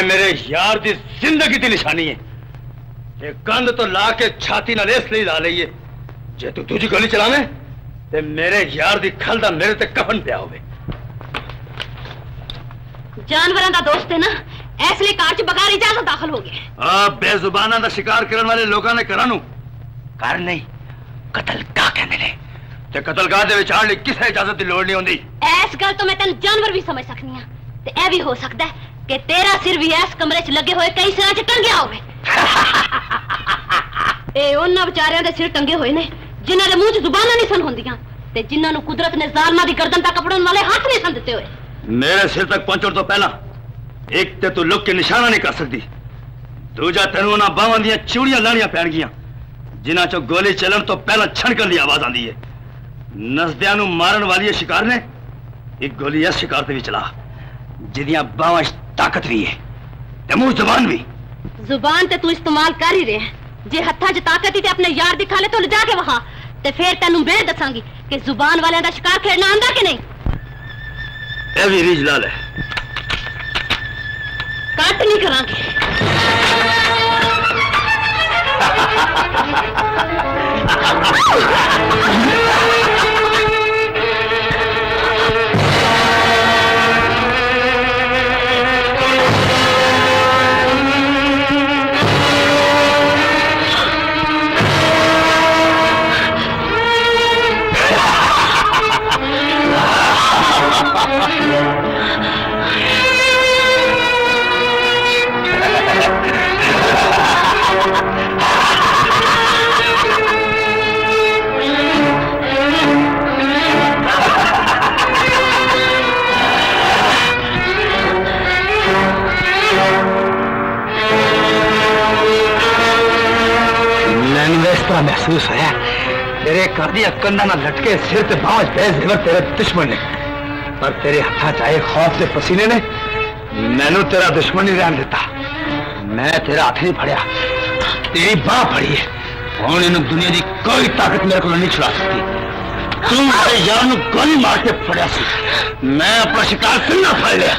मेरे यार की जिंदगी की निशानी है। ये कंध तो ला के छाती नाल इसलिए ला ली है जे तू दूजी गोली चलावे ते मेरे यार की खल दा मेरे ते कफन पिया होवे। जानवरां दा दोस्त है ना, इसलिए कार च बगैर इजाजत दाखिल हो गए। बेजुबाना दा शिकार करने वाले लोगों ने घरां नूं घर नहीं कतलगाह कहंदे ने ते कतलगाह दे विच आउण लई किसे इजाजत की लोड़ नहीं होंदी। इस गल तो मैं तेन जानवर भी समझ सकनी हां ते ए भी हो सकता है कि तेरा सिर भी इस कमरे च लगे हुए कई सिरां च टंगिया होवे। ए उन्हां बेचारियां दे सिर टंगे हुए ने जिन्हां दे मुंह च जुबानां नहीं सन होंदियां ते जिन्हां नूं कुदरत ने जालमां दी गर्दन तक अपड़न वाले हाथ नहीं सन दिते हुए। मेरे सिर तक पहुंचण तो पहला एक ते तू लुक के निशाना नहीं कर सकती, दूजा तेनू उन्हां बावां दियां चूड़ियां लाणियां पैणगियां जिन्हां चों गोली चलन तो पहला छणकण दी आवाज आंदी है। नसदियां नूं मारन वाली शिकार ने एक गोली इस शिकार ते भी चला जिदियां बावां ताकत भी है ते मुंह जुबान भी। जुबान ते तू इस्तेमाल कर ही रहे। जे हत्था च ताकत ही ते अपने यार दिखा ले तो ले जाके वहां ते फिर तेनू मैं दसांगी कि जुबान वाले दा शिकार खेलना आंदा कि नहीं। ए भी रीज लाल है, कट नहीं करांगे। महसूस होया तेरे घर दी कंधा ना लटके सिर ते बांह बेजेवर तेरे दुश्मन ने, पर तेरे हथा च आए खौफ के पसीने ने मैनू तेरा दुश्मन नहीं रहने दिता। मैं तेरा हाथ नहीं फड़िया, तेरी बांह फड़ी है। हुण इन्हू दुनिया की कोई ताकत मेरे को नहीं छुड़ा सकती। तू मेरे यार नू गोली मार के फड़िया सी, मैं अपना शिकार किन्ना फड़ लिया।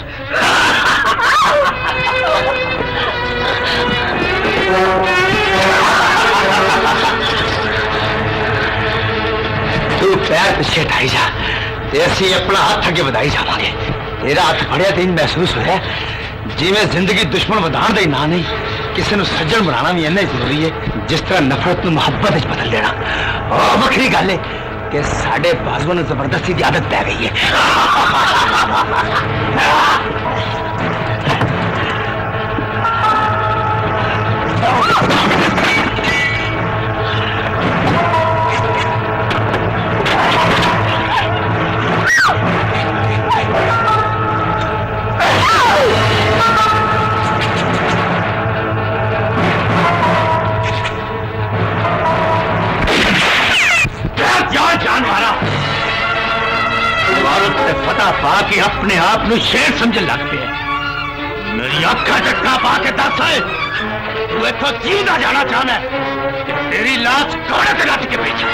तू पैर पीछे हटाई जा, ऐसी अपना हाथ अगे बढ़ाई जावांगे। तेरा हाथ फड़िया तो महसूस होया जिवें जिंदगी दुश्मन वधाण दा ही ना नहीं, किसी नूं सज्जन बनाना भी इन्ना जरूरी है जिस तरह नफरत नूं मुहब्बत च बदल देना। और वखरी गल है कि साडे बाजुआं नूं जबरदस्ती की आदत पै गई है। चट्टा पा के अपने आप ਨੂੰ शेर समझ लग पे मेरी अखा चट्टा पा के दस है तू इथों जींदा जाना चाहना है कि तेरी लाश घोड़े ते लट के बेच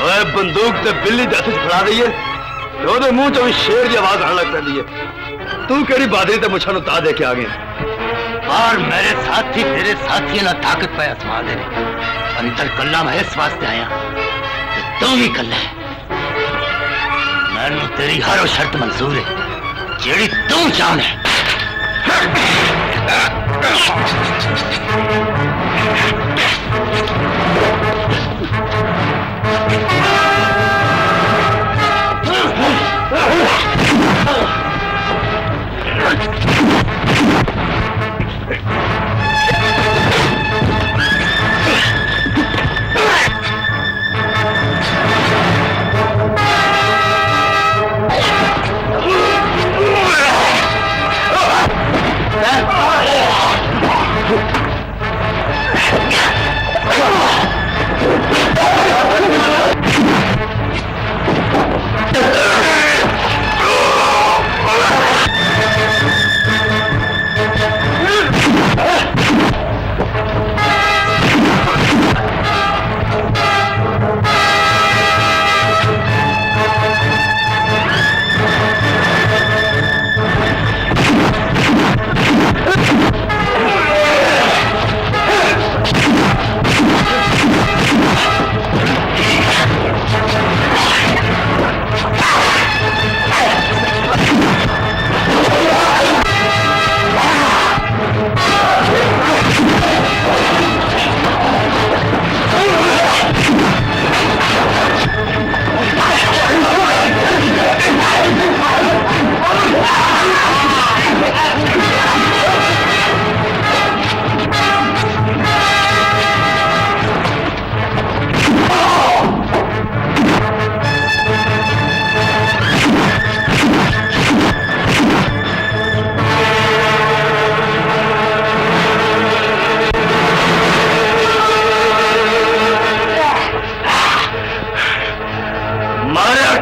ओए बंदूक ते बिल्ली दे हथ च फड़ा दईए ते ओदे मुंह चों शेर दी आवाज आने लग पैंदी है तू केड़ी बहादुरी ते मुछां नु ता दे के आ गया और मेरे साथी तेरे साथियों ने ताकत पे आसमा दे अंदर कल्ला मैं इस वास्ते आया तू भी कल्ला है मैनू तेरी हर शर्त मंजूर है जेड़ी तू चाहना है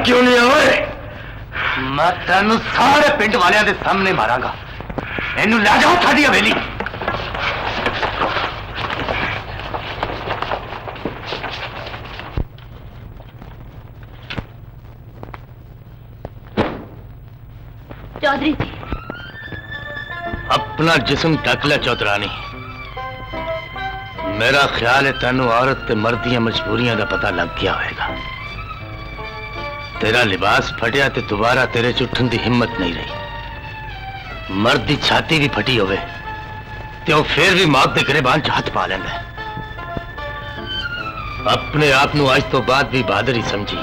क्यों नहीं ओए मैं तेनू सारे पिंड वालियां दे सामने मारांगा इनू ले जाओ साडी हवेली चौधरी जी अपना जिस्म ढक ले चौधरानी मेरा ख्याल है तेनू औरत ते मर्द दी मजबूरियां दा पता लग गया होएगा तेरा लिबास फटिया ते दोबारा तेरे च उठन की हिम्मत नहीं रही मर्द की छाती भी फटी होवे ते वो फिर भी मौत के गिरबान च हथ पा लेंदा अपने आप नू आज तो बाद भी बहादुर ही समझी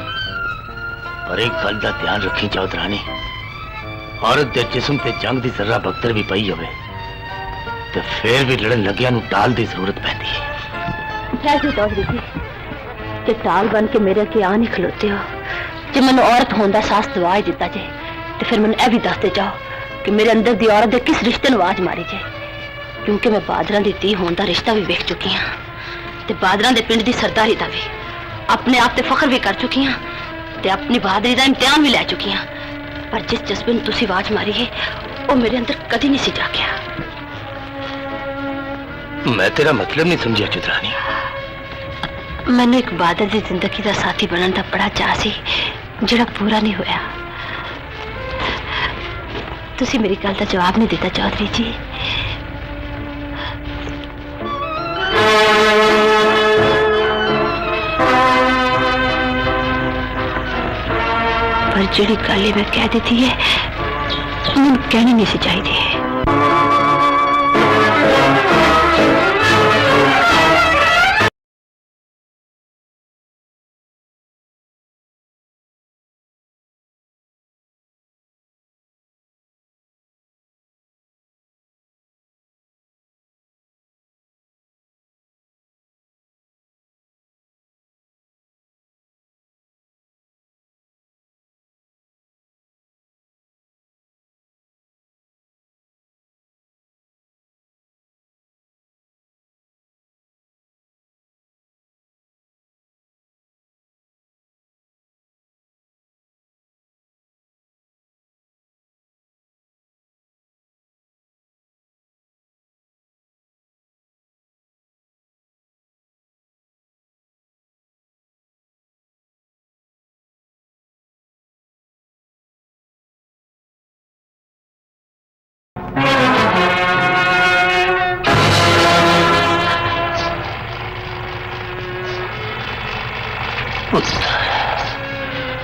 पर एक गल का ध्यान रखी चौधरानी औरत के जिस्म ते जंग की जरा बख्तर भी पई होवे ते फिर भी लड़न लगिया नू टाल की जरूरत पैंदी है चौधरी जी कि टाल बन के मेरे अगे आ नहीं खलोते हो जे मैंने औरत होने का साहस दवा ही दिता जे तो फिर मैंने यह भी दसते जाओ कि मेरे अंदर की औरत के किस रिश्ते में आवाज मारी जे क्योंकि मैं बादरां दी धी होने का रिश्ता भी वेख चुकी हाँ ते बादरां दे पिंड की सरदारी का भी अपने आप ते फख्र भी कर चुकी हाँ ते अपनी बहादुरी का इम्तिहान भी लै चुकी हाँ पर जिस जज्बे में तुसी आवाज मारी है वो मेरे अंदर कभी नहीं सी जागया मैं तेरा मतलब नहीं समझिया चौधरानी मैंने एक बादल की जिंदगी का साथी बनने का बड़ा चाह सी जिहड़ा पूरा नहीं होया तुसी मेरी गल का जवाब नहीं दिता चौधरी जी पर जिहड़ी गल मैं कह दी है मैंने कहनी नहीं सी चाहिए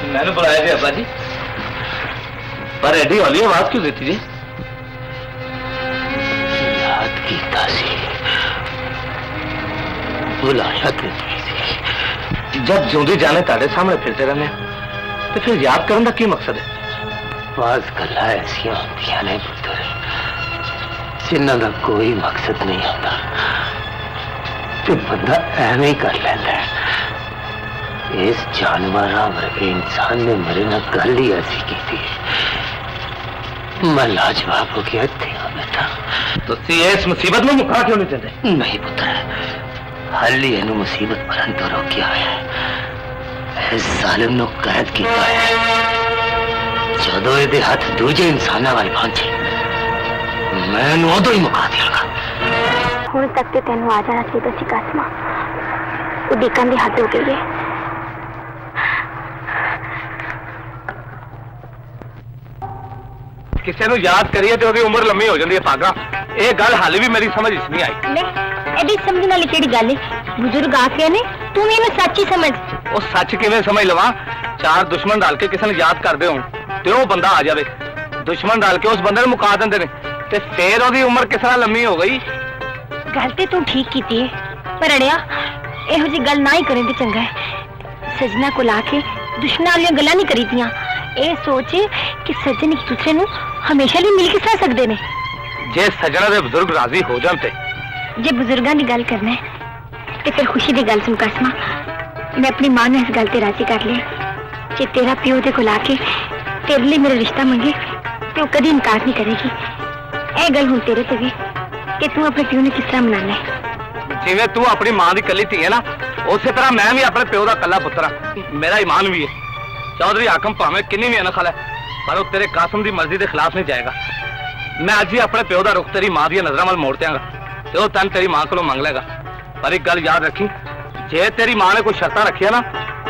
मैंने बुलाया जी अब्बा जी, पर एडी हौली आवाज क्यों देती जी? याद की तासी बुलाया देती। जब जोंदी जाने ताड़े सामने फिरते रहने तो फिर याद करने का की मकसद है? बाज गल्लां ऐसियां होंदियां ने पुत्तर जिन्हां दा कोई मकसद नहीं होता तो बंदा एवें ही कर लेंदा है। इस जानवर वर्गे इंसान ने मेरे नाल गल ही ऐसी की थी, मैं लाजवाब हो गया थे बेटा। तुसी इस मुसीबत में मुका क्यों नहीं देते? नहीं पुत्र, हल ही इनू मुसीबत बनन तो रोकिया है। इस जालिम नु कैद किया है। जदों इहदे हथ दूजे इंसानां वाल पहुंचे मैं इहनू उदों ही मुका दियागा। ਹੁਣ ਤੱਕ ਤੇ ਤੈਨੂੰ ਆ ਜਾਣਾ ਚਾਹੀਦਾ ਸੀ ਕਾਸਮਾ, ਉਡੀਕਣ ਦੀ ਹੱਦ ਹੋ ਗਈ ਹੈ। ਕਿਸੇ ਨੂੰ ਯਾਦ ਕਰੀਏ ਤੇ ਉਹਦੀ ਉਮਰ ਲੰਮੀ ਹੋ ਜਾਂਦੀ ਹੈ ਭਾਗਾ। ਇਹ ਗੱਲ ਹਾਲੇ ਵੀ ਮੇਰੀ ਸਮਝ ਵਿੱਚ ਨਹੀਂ ਆਈ। ਲੈ ਇਹਦੀ ਸਮਝਣ ਵਾਲੀ ਕਿਹੜੀ ਗੱਲ ਹੈ? ਬਜ਼ੁਰਗ ਆਖਿਆ ਨੇ ਤੂੰ ਇਹਨੂੰ ਸੱਚ ਹੀ ਸਮਝ। ਉਹ ਸੱਚ ਕਿਵੇਂ ਸਮਝ ਲਵਾਂ? ਚਾਰ ਦੁਸ਼ਮਣ ਰਲ ਕੇ ਕਿਸੇ ਨੂੰ ਯਾਦ ਕਰਦੇ ਹੋਣ ਤੇ ਉਹ ਬੰਦਾ ਆ ਜਾਵੇ, ਦੁਸ਼ਮਣ ਰਲ ਕੇ ਉਸ ਬੰਦੇ ਨੂੰ ਮੁਕਾ ਦਿੰਦੇ ਨੇ ਤੇ ਫੇਰ ਉਹਦੀ ਉਮਰ ਕਿਸ ਤਰ੍ਹਾਂ ਲੰਮੀ ਹੋ ਗਈ? ਗੱਲ ਤੇ ਤੂੰ ਠੀਕ ਕੀਤੀ ਹੈ, ਪਰ ਅੜਿਆ ਇਹੋ ਜਿਹੀ ਗੱਲ ਨਾ ਹੀ ਕਰੇ ਤੇ ਚੰਗਾ ਹੈ। ਸਜਣਾ ਕੋਲ ਆ ਕੇ ਦੁਸ਼ਮਣਾਂ ਵਾਲੀਆਂ ਗੱਲਾਂ ਨਹੀਂ ਕਰੀਦੀਆਂ। ਇਹ ਸੋਚ ਕਿ ਸੱਜਣ ਇੱਕ ਦੂਸਰੇ ਨੂੰ ਹਮੇਸ਼ਾ ਲਈ ਮਿਲ ਕੇ ਸਹਿ ਸਕਦੇ ਨੇ। ਜੇ ਸੱਜਣਾ ਦੇ ਬਜ਼ੁਰਗ ਰਾਜ਼ੀ ਹੋ ਜਾਣ ਤੇ ਜੇ ਬਜ਼ੁਰਗਾਂ ਦੀ ਗੱਲ ਕਰਨਾ ਹੈ ਤੇ ਫਿਰ ਖੁਸ਼ੀ ਦੀ ਗੱਲ ਸੁਣ ਕਾਸਮਾ, ਮੈਂ ਆਪਣੀ ਮਾਂ ਨੂੰ ਇਸ ਗੱਲ ਤੇ ਰਾਜ਼ੀ ਕਰ ਲਿਆ ਕਿ ਤੇਰਾ ਪਿਓ ਦੇ ਕੋਲ ਆ ਕੇ ਤੇਰੇ ਲਈ ਮੇਰਾ ਰਿਸ਼ਤਾ ਮੰਗੇ ਤੇ ਉਹ ਕਦੀ ਇਨਕਾਰ ਨਹੀਂ ਕਰੇਗੀ। ਇਹ ਗੱਲ ਹੁਣ ਤੇਰੇ ਤੇ ਵੀ ਕਿ ਤੂੰ ਆਪਣੇ ਪਿਓ ਨੂੰ ਕਿਸ ਤਰ੍ਹਾਂ ਮਨਾਣਾ ਹੈ। ਜਿਵੇਂ ਤੂੰ ਆਪਣੀ ਮਾਂ ਦੀ ਕੱਲੀ ਧੀ ਹੈ ਨਾ, ਉਸੇ ਤਰ੍ਹਾਂ ਮੈਂ ਵੀ ਆਪਣੇ ਪਿਓ ਦਾ ਕੱਲਾ ਪੁੱਤਰ ਹਾਂ। ਮੇਰਾ ਈਮਾਨ ਵੀ ਹੈ। ਚੌਧਰੀ ਹਾਕਮ ਭਾਵੇਂ ਕਿੰਨੀ ਵੀ ਅਨਖਲ ਹੈ ਪਰ ਉਹ ਤੇਰੇ ਕਾਸਮ ਦੀ ਮਰਜ਼ੀ ਦੇ ਖਿਲਾਫ ਨਹੀਂ ਜਾਏਗਾ। ਮੈਂ ਅੱਜ ਹੀ ਆਪਣੇ ਪਿਓ ਦਾ ਰੁਖ ਤੇਰੀ ਮਾਂ ਦੀਆਂ ਨਜ਼ਰਾਂ ਵੱਲ ਮੋੜ ਦਿਆਂਗਾ ਤੇ ਉਹ ਤੈਨੂੰ ਤੇਰੀ ਮਾਂ ਕੋਲੋਂ ਮੰਗ ਲਏਗਾ। ਪਰ ਇੱਕ ਗੱਲ ਯਾਦ ਰੱਖੀ, ਜੇ ਤੇਰੀ ਮਾਂ ਨੇ ਕੋਈ ਸ਼ਰਤਾਂ ਰੱਖੀਆਂ ਨਾ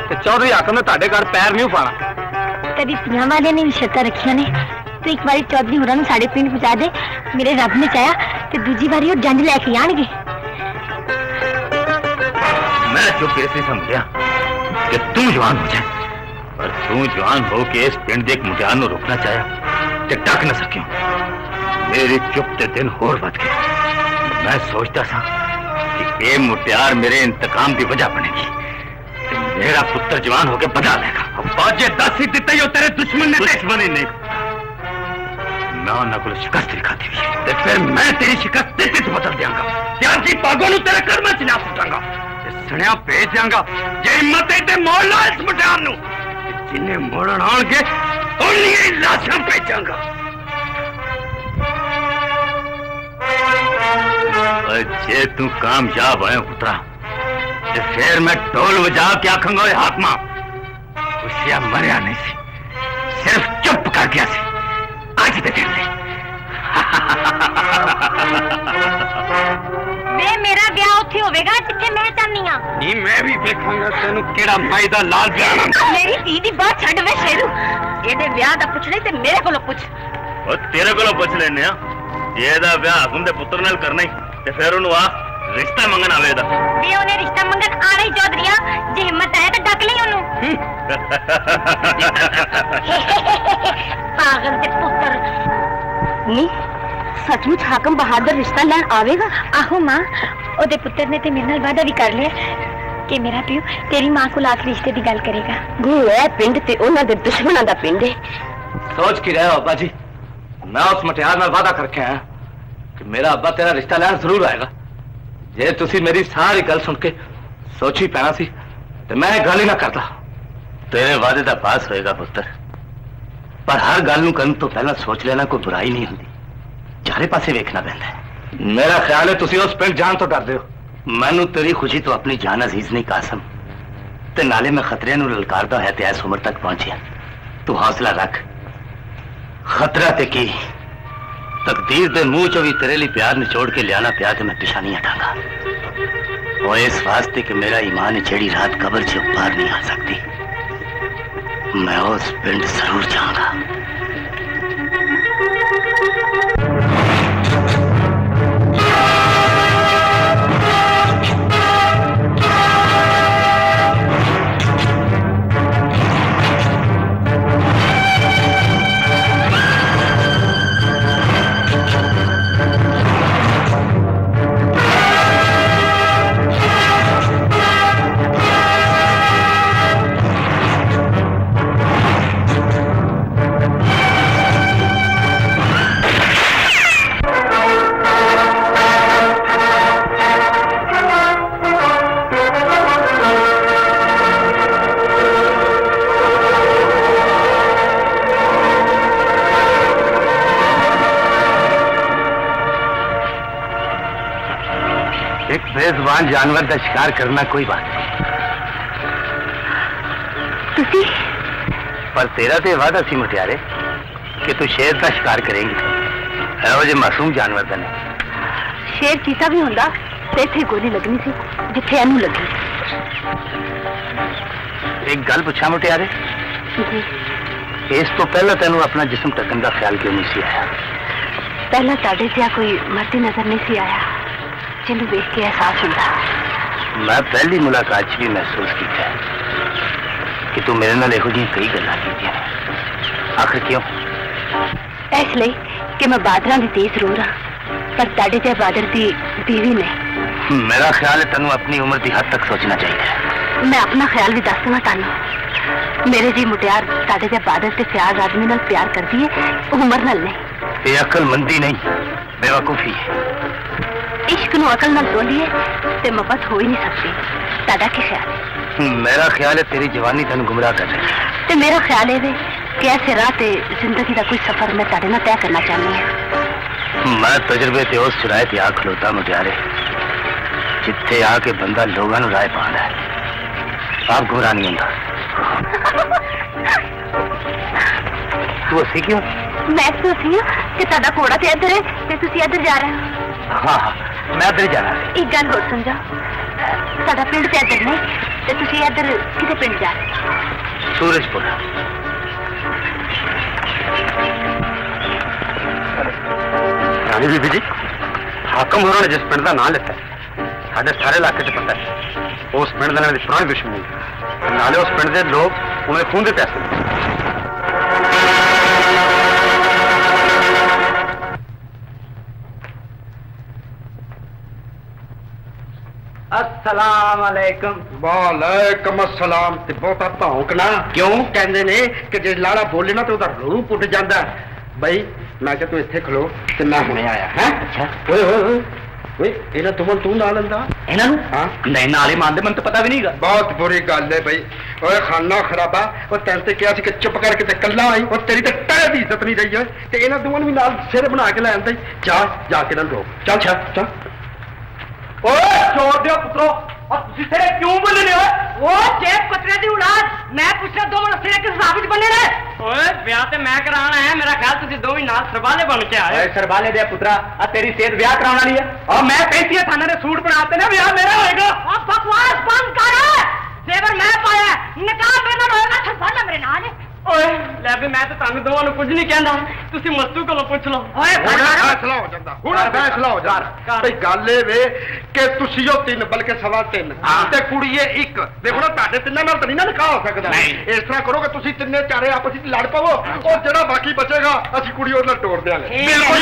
ਤੇ ਚੌਧਰੀ ਹਾਕਮ ਨੇ ਤੁਹਾਡੇ ਘਰ ਪੈਰ ਨਹੀਂ ਪਾਣਾ। ਕਦੀ ਧੀਆਂ ਵਾਲਿਆਂ ਨੇ ਵੀ ਸ਼ਰਤਾਂ ਰੱਖੀਆਂ ਨੇ ਤੇ ਇੱਕ ਵਾਰੀ ਚੌਧਰੀ ਹੋਰਾਂ ਨੂੰ ਸਾਡੇ ਪਿੰਡ ਪਹੁੰਚਾ ਦੇ, ਮੇਰੇ ਰੱਬ ਨੇ ਚਾਹਿਆ ਤੇ ਦੂਜੀ ਵਾਰੀ ਉਹ ਜੰਜ ਲੈ ਕੇ ਆਣਗੇ। मैं चुप ऐसे समझा कि तू जवान हो जाए, पर तू जवान हो के इस पिंड दे एक मुटियार नूं रोकना चाहया ते टक न सकियो। मेरी चुप ते दिन होर वध गए। मैं सोचता सा कि ये मुटियार मेरे इंतकाम की वजह बनेगी ते मेरा पुत्र जवान होके बदला लेगा। बाजे दस ही दिता ही तेरे दुश्मन ने दुश्मन ही नहीं, मैं उन्होंने को शिकस्त दिखाती हुई ते फिर मैं तेरी शिकस्त तेरे से बदल दियांगा। क्या जी पागों नूं तेरे घर में चिना सुटांगा, सुनिया भेज दियांगा। जे हिम्मत है ते मोड़ ला इस मुटियार नूं, जिन्हें मोड़न आउणगे उन्हीं लाशां भेजांगा। जे तू कामयाब होया पुत्रा ते फिर मैं ढोल बजा के आखंगा हाकमा खुशियां मरिया नहीं सी, सिर्फ चुप कर गया सी। आज दे दिन ਵੇ ਮੇਰਾ ਵਿਆਹ ਉੱਥੇ ਹੋਵੇਗਾ ਜਿੱਥੇ ਮੈਂ ਚਾਹਨੀ ਆ। नहीं मैं भी देखूंगा तेनू केड़ा माई दा लाल प्यार आंदा। ਮੇਰੀ ਧੀ ਦੀ ਬਾਤ ਛੱਡ ਵੇ ਸ਼ੇਰੂ, ਇਹਦੇ ਵਿਆਹ ਦਾ ਪੁੱਛ ਲਈ ਤੇ ਮੇਰੇ ਕੋਲੋਂ ਪੁੱਛ। ਉਹ ਤੇਰੇ ਕੋਲੋਂ ਪੁੱਛ ਲੈਨੇ ਆ। ਜੇ ਇਹਦਾ ਵਿਆਹ ਹਕਮ ਦੇ ਪੁੱਤਰ ਨਾਲ ਕਰਨਾ ਹੀ ਤੇ ਫਿਰ ਉਹਨੂੰ ਆ ਰਿਸ਼ਤਾ ਮੰਗਣ ਆਵੇ ਇਹਦਾ। ਤੇ ਉਹਨੇ ਰਿਸ਼ਤਾ ਮੰਗਣ ਆਣਾ ਹੀ ਚੌਧਰੀਆ, ਜੇ ਹਿੰਮਤ ਹੈ ਤਾਂ ਡੱਕ ਲਈ ਉਹਨੂੰ। ਪਾਗਲ ਦੇ ਪੁੱਤਰ। ਨਹੀਂ ਸੱਚਮੁੱਚ ਹਾਕਮ ਬਹਾਦਰ ਰਿਸ਼ਤਾ ਲੈਣ ਆਵੇਗਾ? ਆਹੋ ਮਾਂ, ਉਹਦੇ ਪੁੱਤਰ ਨੇ ਤੇ ਮੇਰੇ ਨਾਲ ਵਾਅਦਾ ਵੀ ਕਰ ਲਿਆ ਕਿ ਮੇਰਾ ਪਿਓ ਤੇਰੀ ਮਾਂ ਕੋਲ ਆ ਕੇ ਰਿਸ਼ਤੇ ਦੀ ਗੱਲ ਕਰੇਗਾ। ਇਹ ਪਿੰਡ ਤੇ ਉਹਨਾਂ ਦੇ ਦੁਸ਼ਮਣਾਂ ਦਾ ਪਿੰਡ ਹੈ। सोच की रहे हो अब्बा जी, मैं उस मटियार में वादा करके आया कि मेरा अब्बा तेरा रिश्ता लैन जरूर आएगा। जे तुसी मेरी सारी गल सुन के सोची पैना सी तो मैं गल ही ना करता। तेरे वादे दा पास होएगा पुत्र, पर हर गल नूं करन तो पहला सोच लेना कोई बुराई नहीं होंदी, चारे पासे वेखना पैंदा है। मेरा ख्याल है तुसी उस पिंड जान तो डरदे हो। मैनू तेरी खुशी तो अपनी जान अजीज नहीं कासम, ते नाले में खतरे नूं ललकारदा है ते इस उम्र तक पहुंचिया। तू हौसला रख, खतरा ते की तकदीर दे मुंह चो भी तेरे लिए प्यार निचोड़ के लियाना पिया ते मैं पिछा नहीं हटांगा। वो इस वास्ते कि मेरा ईमान जेड़ी रात कब्र से बाहर नहीं आ सकती। मैं उस पिंड जरूर जाऊंगा। बेजुबान जानवर का शिकार करना कोई बात नहीं, ਤੁਸੀਂ पर तेरा तो वादा सी मुटियारे कि तू शेर का शिकार करेंगी। ਇਹੋ ਜਿਹੇ ਮਾਸੂਮ ਜਾਨਵਰ ਦਾ ਨਹੀਂ। ਸ਼ੇਰ ਚੀਤਾ ਵੀ ਹੁੰਦਾ ਤੇ ਇੱਥੇ ਗੋਲੀ ਲੱਗਣੀ ਸੀ ਜਿੱਥੇ ਇਹਨੂੰ ਲੱਗੀ। एक गल पूछा मुटियारे, ਜੀ इस तो पहले तेनू अपना जिस्म ढकन का ख्याल क्यों नहीं सी आया? ਪਹਿਲਾਂ ਤੁਹਾਡੇ ਜਿਹਾ ਕੋਈ ਮਰਦੀ ਨਜ਼ਰ ਨਹੀਂ ਸੀ ਆਇਆ ਜਿਹਨੂੰ ਵੇਖ ਕੇ ਅਹਿਸਾਸ ਹੁੰਦਾ। मैं पहली मुलाकात च भी महसूस किया कि तू मेरे नाल इहो जिहियां कई गल्लां कीतियां। आखिर क्यों? ਇਸ ਲਈ ਕਿ ਮੈਂ ਬਾਦਰਾਂ ਦੀ ਤੇਜ਼ ਰੂਹ ਹਾਂ, ਪਰ ਤੁਹਾਡੇ ਜਿਹਾ ਬਾਦਰ ਦੀ ਬੀਵੀ ਨਹੀਂ। मेरा ख्याल है तेनू अपनी उम्र की हद तक सोचना चाहिए। ਮੈਂ ਆਪਣਾ ਖਿਆਲ ਵੀ ਦੱਸ ਦਵਾਂ ਤੁਹਾਨੂੰ। ਮੇਰੇ ਜੀ ਮੁਟਿਆਰ ਤੁਹਾਡੇ ਜਿਹਾ ਬਾਦਰ ਤੇ ਪਿਆਰ ਆਦਮੀ ਨਾਲ ਪਿਆਰ ਕਰਦੀ ਹੈ, ਉਮਰ ਨਾਲ ਨਹੀਂ। ये अक्लमंदी नहीं, बेवकूफी है। ਇਸ਼ਕ ਨੂੰ ਅਕਲ ਨਾਲ ਤੋਲੀਏ ਤੇ ਮੁਹੱਬਤ ਹੋ ਹੀ ਨਹੀਂ ਸਕਦੀ। ਤੁਹਾਡਾ ਕੀ ਖਿਆਲ ਹੈ? मेरा ख्याल है तेरी जवानी तेन गुमराह कर रही है। ਤੇ ਮੇਰਾ ਖਿਆਲ ਇਹ ਵੇ ਕਿ ਐਸੇ ਰਾਹ ਤੇ ਜ਼ਿੰਦਗੀ ਦਾ ਕੋਈ ਸਫ਼ਰ ਮੈਂ ਤੁਹਾਡੇ ਨਾਲ ਤੈਅ ਕਰਨਾ ਚਾਹੁੰਦੀ ਹਾਂ। मैं तजर्बे ते उस चुराए ते आ खलोता मुटियारे जिथे आके बंदा लोगों नू राह पांदा है, आप गुमराह नहीं होंदा। तू हसी क्यों? ਮੈਂ ਸੋਚੀ ਹਾਂ ਕਿ ਤੁਹਾਡਾ ਘੋੜਾ ਤੇ ਇੱਧਰ ਹੈ ਤੇ ਤੁਸੀਂ ਇੱਧਰ ਜਾ ਰਹੇ ਹੋ। हाँ हाँ, मैं उधर जाना है। ਇੱਕ ਗੱਲ ਹੋਰ ਸਮਝਾ, ਤੁਹਾਡਾ ਪਿੰਡ ਤੇ ਇੱਧਰ ਨਹੀਂ ਤੇ ਤੁਸੀਂ ਇੱਧਰ ਕਿਤੇ ਪਿੰਡ ਜਾ ਰਹੇ ਹੋ। सूरजपुर। रानी बीबी जी, हाकम होਰਾਂ ने जिस पिंड का नाम लिता साढ़े सारे इलाके च पता है उस पिंड की पुरानी दुश्मनी है। नाले उस पिंड के लोग उन्हें खून के प्यासे ने। अस्सलाम वालेकुम। वालेकुम अस्सलाम। ते बहुता भौंकना क्यों? कहते ने कि जे लाड़ा बोले ना तो उसका रूह पुट जाता है। बई मैं क्या तू इत्थे खलो ते मैं हुणे आया है। अच्छा ओए ओए ओए ओए इन्हां तुमन तू ना लंदा इन्हां नू? हाँ नहीं नाले मानदे, मन तो पता भी नहीं। बहुत बुरी गल है बई। ओए खाना खराबा और तेन ते क्या सी कि चुप करके ते कल्ला आई और तेरी ते टह दी इज्जत नहीं रही है ते इन्हां दोवां नूं भी नाल सिर बना के ले आंदा जा जाके ना रोक। चल चल चल। ओए छोड़ दियो पुत्रो, और तुसी तेरे क्यों बोले ने? ओ जेब कतरे दी औलाद, मैं पूछा दो मन सिरे किस हिसाब विच बने ने? ओए ब्याह ते मैं कराना है, मेरा ख्याल तुसी दो ही नाल सरबाले बन के आए। ओए सरबाले दे पुत्रा, आ तेरी सेहत ब्याह कराउण वाली है और मैं 35 थाने दे सूट बनाते ने, ब्याह मेरा होएगा। ओ बकवास बंद कर, जेवर मैं पाया, निकाह मेरे नाल होएगा, सरबाला मेरे नाल है। ओए ले भी मैं तो तानू दोवां नूं कुछ नहीं कहंदा, तुसी मस्तू कोलों पुछ लो। ओए हुण फैसला हो जांदा, हुण फैसला हो जांदा। भई गल ए वे कि तुसी ओ 3 बल्कि 3.25 ते कुड़ीए 1। देखो ना तुहाडे तिन्नां नाल तो नहीं ना निकाह हो सकदा। इस तरह करो कि तुसी तिन्ने चारे आपस विच लड़ पवो और जेड़ा बाकी बचेगा असीं कुड़ी ओहदे नाल तोड़ देंगे। बिल्कुल।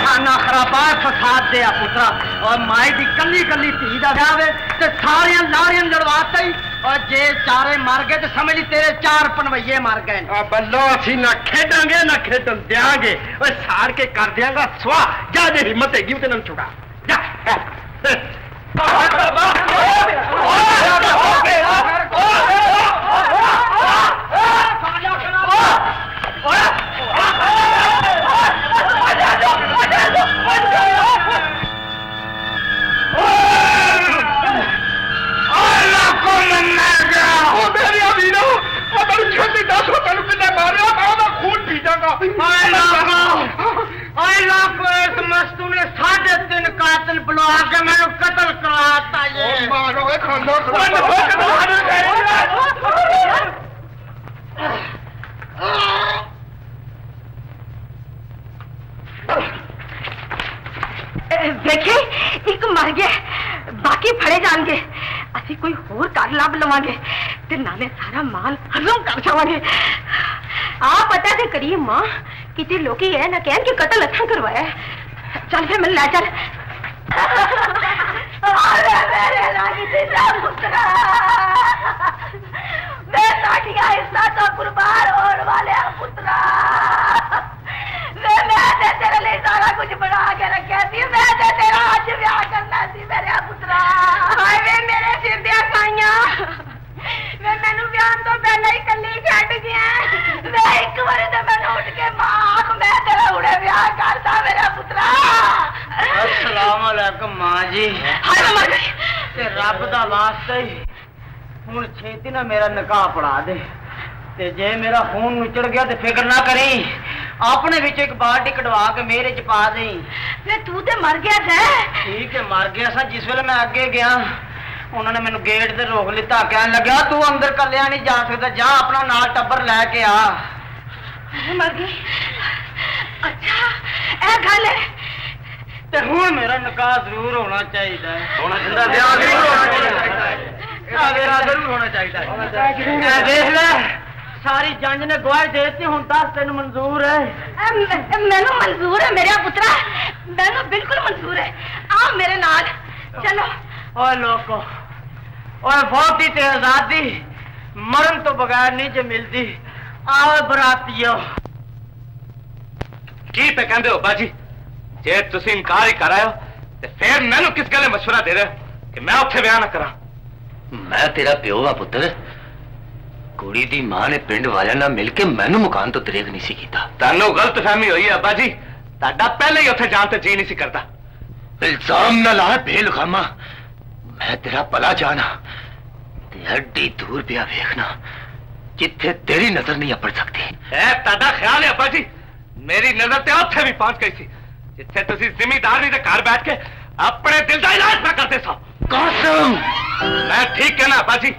खाना खराबार फसाद दे पुत्रा और माई दी कली कली धी दा ब्याह वे ते सारियां लाड़ियां लड़वाता ही और जे चारे मर गए तो समझ ली तेरे 4 पनवैये मर गए। बल्लो असीं ना खेडांगे ना खेडन देंगे। ओए साड़ के कर देंगा स्वाह। जा जे हिम्मत हैगी ते नाल छुड़ा जा। कातिल बुला के मैंने कत्ल कराता ये। मारो खाना देखे एक मर गया, बाकी फड़े जाएंगे। असि कोई होर कर लभ लवांगे ते नाले सारा माल हजम कर जावांगे। आ पता ते करिए मां किते लोकी है ना कहन के कत्ल अच्छा करवाया। चल फिर मिल ला चल। अरे मेरे रानी तेरा पुत्रा, मैं साडिया हिस्सा तो कुर्बान होने वाले पुत्रा। मैं तेरे लिए सारा कुछ बना के रखा थी, मैं तेरा आज ब्याह करना सी मेरे पुत्रा। हाय वे मेरे सिर दिया खाइया, मैं मैनू ब्याह तो पहले ही कली छड़ गया। ਮਾਂ ਜੀ ਹਾਏ ਮੈਂ ਮਰ ਗਈ ਤੇ ਰੱਬ ਦਾ ਵਾਸਤਾ ਹੀ ਹੁਣ ਛੇਤੀ ਨਾ ਮੇਰਾ ਨਿਕਾਹ ਪੜਾ ਦੇ ਤੇ ਜੇ ਮੇਰਾ ਖੂਨ ਨੁਚੜ ਗਿਆ ਤੇ ਫਿਕਰ ਨਾ ਕਰੀ ਆਪਣੇ ਵਿੱਚ ਇੱਕ ਬਾਲਟੀ ਕਢਵਾ ਕੇ ਮੇਰੇ ਚ ਪਾ ਦੇਈ ਵੇ ਤੂੰ ਤੇ ਮਰ ਗਿਆ ਸੈ ਠੀਕ ਹੈ ਮਰ ਗਿਆ ਸਾਂ ਜਿਸ ਵੇਲੇ ਮੈਂ ਅੱਗੇ ਗਿਆ ਉਹਨਾਂ ਨੇ ਮੈਨੂੰ ਗੇਟ ਤੇ ਰੋਕ ਲਿੱਤਾ ਕਹਿਣ ਲੱਗਾ ਤੂੰ ਅੰਦਰ ਕੱਲਿਆ ਨਹੀਂ ਜਾ ਸਕਦਾ ਜਾ ਆਪਣਾ ਨਾਲ ਟੱਬਰ ਲੈ ਕੇ ਆ ਮਰ ਗਈ ਅੱਛਾ ਇਹ ਗੱਲ ਹੈ ਤੇ ਹੁਣ ਮੇਰਾ ਨਿਕਾਹ ਜ਼ਰੂਰ ਹੋਣਾ ਚਾਹੀਦਾ ਹੈ ਹੋਣਾ ਚਾਹੀਦਾ ਵਿਆਹ ਜ਼ਰੂਰ ਹੋਣਾ ਚਾਹੀਦਾ ਹੈ ਮੇਰਾ ਜ਼ਰੂਰ ਹੋਣਾ ਚਾਹੀਦਾ ਹੈ ਦੇਖ ਲੈ ਸਾਰੀ ਜੰਜ ਨੇ ਗਵਾਹੀ ਦੇ ਦਿੱਤੀ ਹੁਣ ਦੱਸ ਤੈਨੂੰ ਮਨਜ਼ੂਰ ਹੈ ਮੈਨੂੰ ਮਨਜ਼ੂਰ ਹੈ ਮੇਰੇ ਪੁੱਤਰਾ ਮੈਨੂੰ ਬਿਲਕੁਲ ਮਨਜ਼ੂਰ ਹੈ ਆ ਮੇਰੇ ਨਾਲ ਚਲੋ ਓਏ ਲੋਕੋ ਓਏ ਫੌਤੀ ਤੇ ਆਜ਼ਾਦੀ ਮਰਨ ਤੋਂ ਬਗੈਰ ਨਹੀਂ ਜੇ ਮਿਲਦੀ ਆਓ ਬਰਾਤੀਓ ਕੀ ਤੇ ਕਹਿੰਦੇ ਹੋ ਬਾਜੀ ਜੇ ਤੁਸੀਂ ਇਨਕਾਰ ਹੀ ਕਰ ਆਏ ਹੋ ਤੇ ਫਿਰ ਮੈਨੂੰ ਕਿਸ ਗੱਲੇ ਮਸ਼ਵਰਾ ਦੇ ਰਹੇ ਹੋ ਕਿ ਮੈਂ ਉੱਥੇ ਵਿਆਹ ਨਾ ਕਰਾਂ ਮੈਂ ਤੇਰਾ ਪਿਓ ਆ ਪੁੱਤਰ ਕੁੜੀ ਦੀ ਮਾਂ ਨੇ ਪਿੰਡ ਵਾਲਿਆਂ ਨਾਲ ਮਿਲ ਕੇ ਮੈਨੂੰ ਮਕਾਨ ਤੋਂ ਦਰੇਗ ਨਹੀਂ ਸੀ ਕੀਤਾ ਤੁਹਾਨੂੰ ਗਲਤਫਹਿਮੀ ਹੋਈ ਹੈ ਬਾਜੀ ਤੁਹਾਡਾ ਪਹਿਲੇ ਹੀ ਉੱਥੇ ਜਾਣ ਤੇ ਜੀ ਨਹੀਂ ਸੀ ਕਰਦਾ ਇਲਜ਼ਾਮ ਨਾ ਲਾ ਬੇਲੁਖਾਮਾ ਮੈਂ ਤੇਰਾ ਭਲਾ ਜਾਣਾ ਤੇ ਐਡੀ ਦੂਰ ਪਿਆ ਵੇਖਣਾ ਜਿੱਥੇ ਤੇਰੀ ਨਜ਼ਰ ਨਹੀਂ ਅਪੜ ਸਕਦੀ ਇਹ ਤੁਹਾਡਾ ਖਿਆਲ ਹੈ ਅੱਬਾ ਜੀ ਮੇਰੀ ਨਜ਼ਰ ਤੇ ਉੱਥੇ ਵੀ ਪਹੁੰਚ ਗਈ ਸੀ ਜਿੱਥੇ ਤੁਸੀਂ ਜ਼ਿਮੀਦਾਰ ਨਹੀਂ ਤੇ ਘਰ ਬੈਠ ਕੇ ਆਪਣੇ ਦਿਲ ਦਾ ਇਲਾਜ ਨਾ ਕਰਦੇ ਸੋ ਕਾਸਮ ਮੈਂ ਠੀਕ ਕਹਿਣਾ ਅੱਬਾ ਜੀ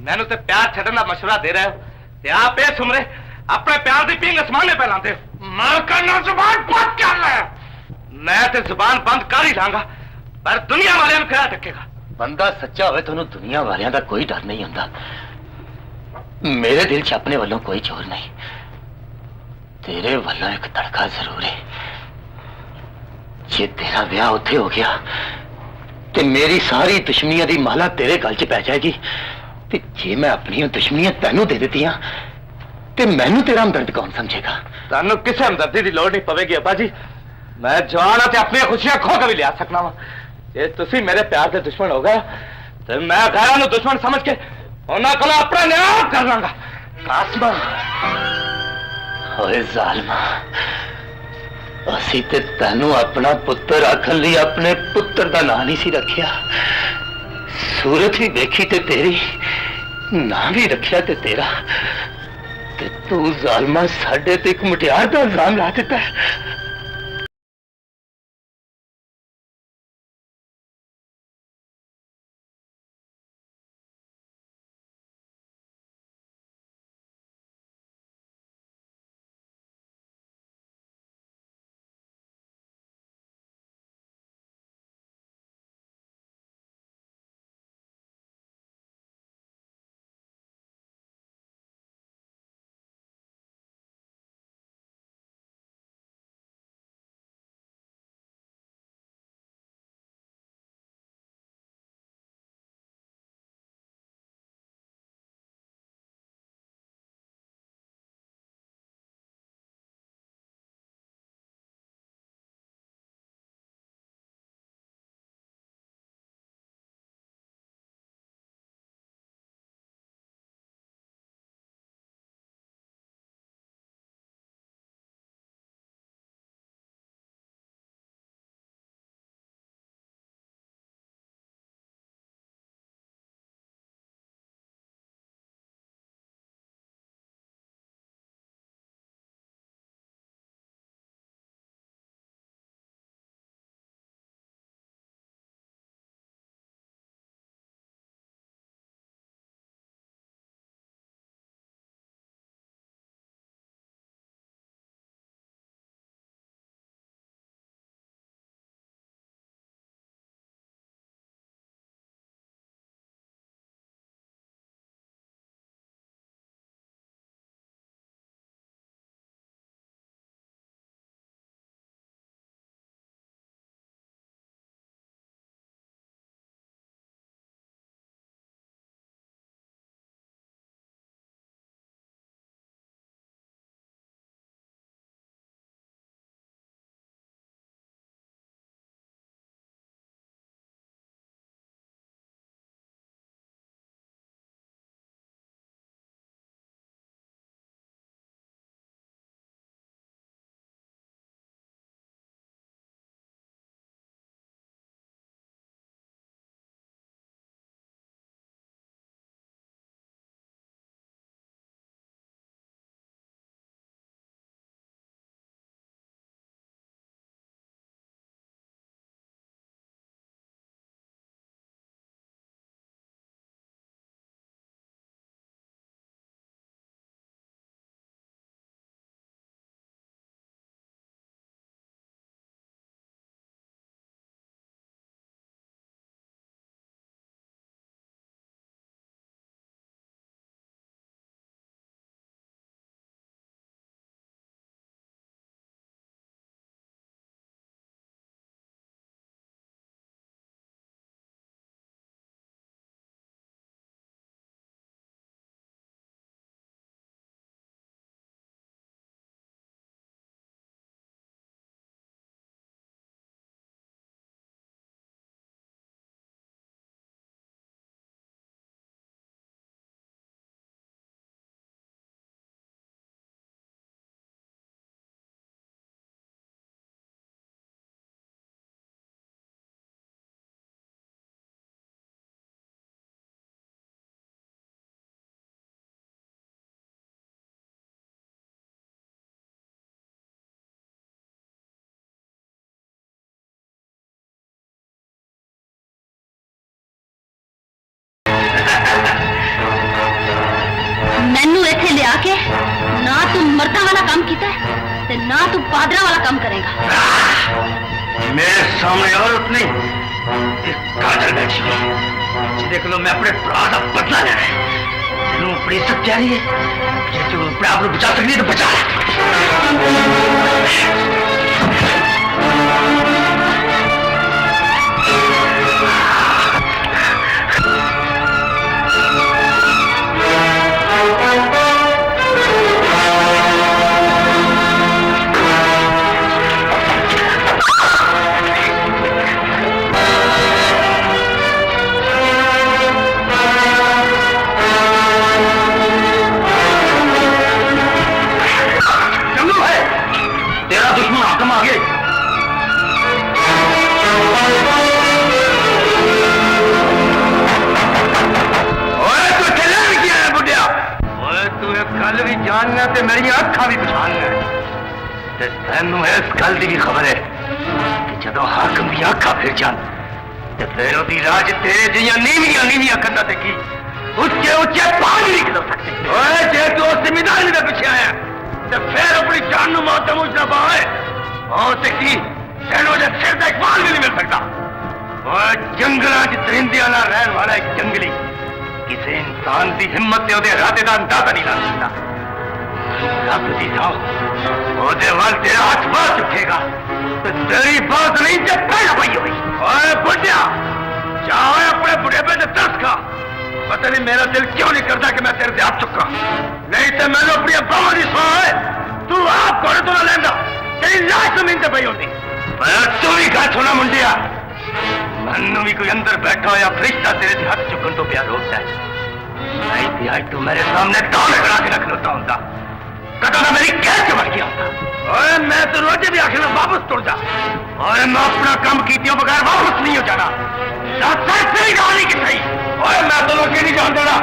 ਮੈਨੂੰ ਤੇ ਪਿਆਰ ਛੱਡਣ ਦਾ ਮਸ਼ਵਰਾ ਦੇ ਰਹੇ ਹੋ ਤੇ ਆਪ ਇਹ ਸੁਮਰੇ ਆਪਣੇ ਪਿਆਰ ਦੀ ਪੀਂਗ ਅਸਮਾਨੇ ਪੈ ਲਾਉਂਦੇ ਹੋ ਮੈਂ ਕਹਿੰਦਾ ਜ਼ੁਬਾਨ ਬੰਦ ਕਰ ਲੈ ਮੈਂ ਤੇ ਜ਼ੁਬਾਨ ਬੰਦ ਕਰ ਹੀ ਲਾਂਗਾ ਪਰ ਦੁਨੀਆ ਵਾਲਿਆਂ ਨੂੰ ਕਿਹੜਾ ਟੱਕੇਗਾ ਬੰਦਾ ਸੱਚਾ ਹੋਵੇ ਤੁਹਾਨੂੰ ਦੁਨੀਆ ਵਾਲਿਆਂ ਦਾ ਕੋਈ ਡਰ ਨਹੀਂ ਹੁੰਦਾ ਮੇਰੇ ਦਿਲ 'ਚ ਆਪਣੇ ਵੱਲੋਂ ਕੋਈ ਜ਼ੋਰ ਨਹੀਂ ਤੇਰੇ ਵੱਲੋਂ ਇੱਕ ਧੜਕਾ ਜ਼ਰੂਰ ਹੈ ਜੇ ਤੇਰਾ ਵਿਆਹ ਉੱਥੇ ਹੋ ਗਿਆ ਤੇ ਮੇਰੀ ਸਾਰੀ ਦੁਸ਼ਮਣੀਆਂ ਦੀ ਮਾਲਾ ਤੇਰੇ ਗਲ 'ਚ ਪੈ ਜਾਏਗੀ ਤੇ ਜੇ ਮੈਂ ਆਪਣੀਆਂ ਦੁਸ਼ਮਣੀਆਂ ਤੈਨੂੰ ਦੇ ਦਿੱਤੀਆਂ ਤੇ ਮੈਨੂੰ ਤੇਰਾ ਹਮਦਰਦ ਕੌਣ ਸਮਝੇਗਾ ਤੁਹਾਨੂੰ ਕਿਸੇ ਹਮਦਰਦੀ ਦੀ ਲੋੜ ਨਹੀਂ ਪਵੇਗੀ ਅੱਬਾ ਜੀ ਮੈਂ ਜਵਾਨ ਤੇ ਆਪਣੀਆਂ ਖੁਸ਼ੀਆਂ ਖੋ ਕੇ ਵੀ ਲਿਆ ਸਕਣਾ ਵਾ ਜੇ ਤੁਸੀਂ ਮੇਰੇ ਪਿਆਰ ਦੇ ਦੁਸ਼ਮਣ ਹੋ ਗਏ ਤੇ ਮੈਂ ਗੈਰਾਂ ਨੂੰ ਦੁਸ਼ਮਣ ਸਮਝ ਕੇ ਉਹਨਾਂ ਕੋਲ ਆਪਣਾ ਨਿਆਂ ਕਰ ਲਾਂਗਾ ਕਾਸਮਾ ਓਏ ਜ਼ਾਲਮਾ ਅਸੀਂ ਤੇ ਤੈਨੂੰ ਆਪਣਾ ਪੁੱਤਰ ਆਖਣ ਲਈ ਆਪਣੇ ਪੁੱਤਰ ਦਾ ਨਾਂ ਨਹੀਂ ਸੀ ਰੱਖਿਆ ਸੂਰਤ ਵੀ ਵੇਖੀ ਤੇ ਤੇਰੀ ਨਾਂ ਵੀ ਰੱਖਿਆ ਤੇ ਤੇਰਾ ਤੇ ਤੂੰ ਜ਼ਾਲਮਾ ਸਾਡੇ ਤੇ ਇੱਕ ਮੁਟਿਆਰ ਦਾ ਇਲਜ਼ਾਮ ਲਾ ਦਿੱਤਾ मैनू इत्थे लिया के ना तू मर्दा वाला काम किया ते ना तू बादरा वाला काम करेगा। मेरे सामने औरत नहीं, एक काजल बैठी हुई जिहदे कोलों मैं अपने भरा दा बदला लेना है। तेनू अपनी इज्जत प्यारी है, जे तू अपने आप को बचा सकनी है तो बचा ले। जानना ते मेरी अखा भी पछानना ते तैनू इस गल की भी खबर है कि जदों हाकम दी अखा फिर जान ते फिर ओदी राज तेरे जिहियां नीवियां नीवियां कंधां ते की उच्चे उच्चे पहाड़ नहीं खलो सकते। ओए जे तू उस जिम्मेदारी दे पिछे आया ते फिर अपनी जान नू मौत दा मुझना पाए और ते की तैनू दे सिर दा एक बाल भी नहीं मिल सकता। ओए जंगलां च दरिंदियां नाल रहन वाला एक जंगली किसी इंसान की हिम्मत ते ओदे इरादे दा अंदाजा नहीं ला सकता। रब दी सौ ओदे वाल तेरा हाथ बाहर चुकेगा तो तेरी बात नहीं जब पहला पई हुई। ओए बुढ़िया जाओ अपने बुढ़ेपे से तरस खा। पता नहीं मेरा दिल क्यों नहीं करता कि मैं तेरे से हाथ चुका, नहीं तो मैंने अपनी बाबा की सौ है तू आप घोड़े तो ना लेंदा तेरी लाश जमीन से पई होती। तू भी गल सुना मुंडिया, मनु भी कोई अंदर बैठा होया फरिश्ता तेरे से हाथ चुकन तो प्यार होता है। नहीं थी आज तू मेरे सामने दाल खड़ा के रख लेता होता कदा ना मेरी कैद च बढ़ गया होता। मैं तो रोज भी आखिर वापस तुर जा और मैं अपना काम कीतियों बगैर वापस नहीं हो जाना। गाली की सही और मैं तो लोग नहीं जान देना।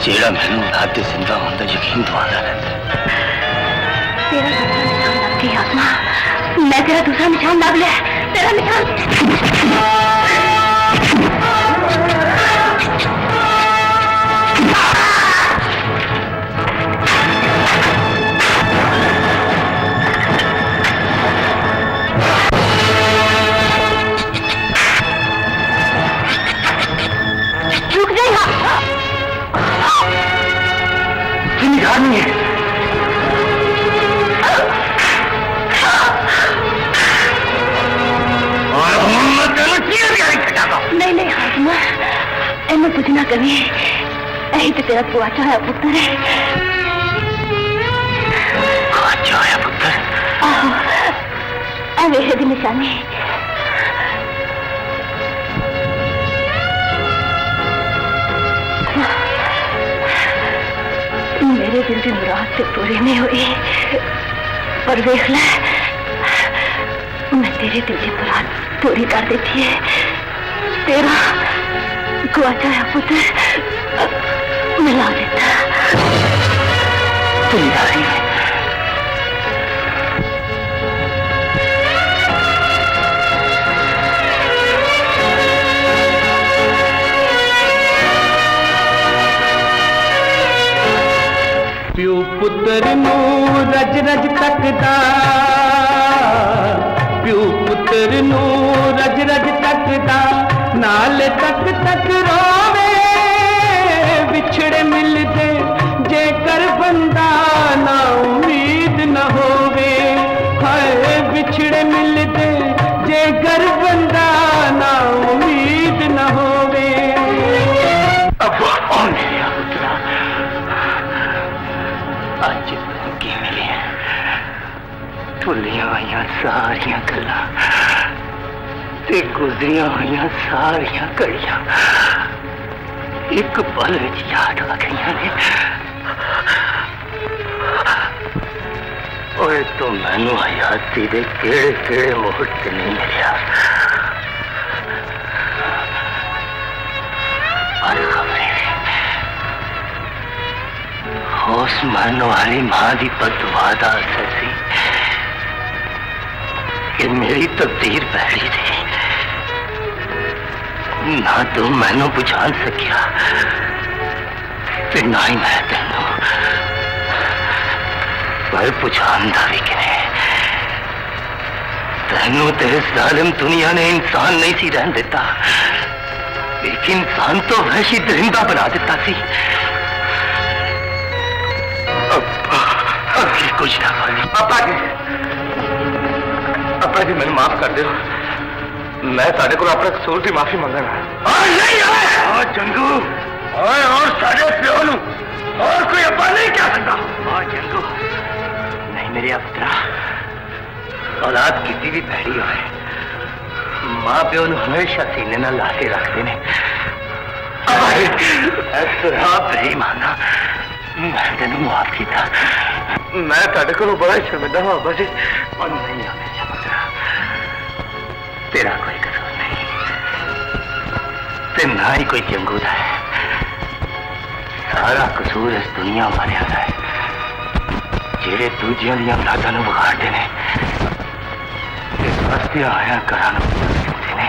जेड़ा मैनू रात के जिंदा होने का यकीन दवाता रहता है। तेरा दूसरा निशान लग गया आत्मा, मैं तेरा दूसरा निशान लग लिया। तेरा निशान रुक जाएगा। नहीं है। कुछ ना करी यही तो तेरा गुआचा है पुत्र है गुआचा है पुत्र आहो ए मेरे दी निशानी मेरे दिल की मुराद से पूरी नहीं हुई पर देख ले मैं तेरे दिल की मुराद पूरी कर देती है तेरा गुआचा है पुत्र मिला देता तुम रही प्यू पुत्र नू रज रज तकदा प्यू पुत्र नू रज रज तकदा नाल तक तक रोवे विछड़े मिलदे जेकर बंदा ना उम्मीद न होवे हाय बिछड़े मिलदे जेकर बंदा ना उम्मीद न होवे अब अज की मिली भुलिया हुई सारिया गल्लां ते गुजरिया हुई सारिया घड़ियां एक पल विच याद आ गई ने ओए तो मैनू हयाती दे केड़े केड़े मुहूर्त नहीं मिलिया पर खबरें उस मरन वाली मां की बददुआ का असर सी कि मेरी तकदीर पहली थी ना तू मैनू पहचान सकिया ते ना ही मैं तेनू पर पहचानदा भी किने तेनू ते इस जालिम दुनिया ने इंसान नहीं सी रहन दिता एक इंसान तो वहशी दरिंदा बना दिता सी कुछ ना बोली पापा जी मैंने माफ कर दो मैं साढ़े को अपना कसूर की माफी मंगना जंगू और साढ़े प्यो नू और कोई अब्बा नहीं कह सकता जंगू नहीं मेरे पुत्रा औलाद किसी भी भैड़ी हो मां प्यो नू हमेशा सीने ना ला के रखते हैं भरी माना मैं तेन माफ किया मैं तेरे को बड़ा शर्मिंदा हूं अब्बा जी और नहीं आ मेरे पुत्रा तेरा कोई कसूर नहीं ते ना ही कोई जंगू का है सारा कसूर इस दुनिया वाले का है जेड़े दूजिया दी औलादां नूं बिगाड़दे ने ते वसदियां आया घरां नूं तोड़दे ने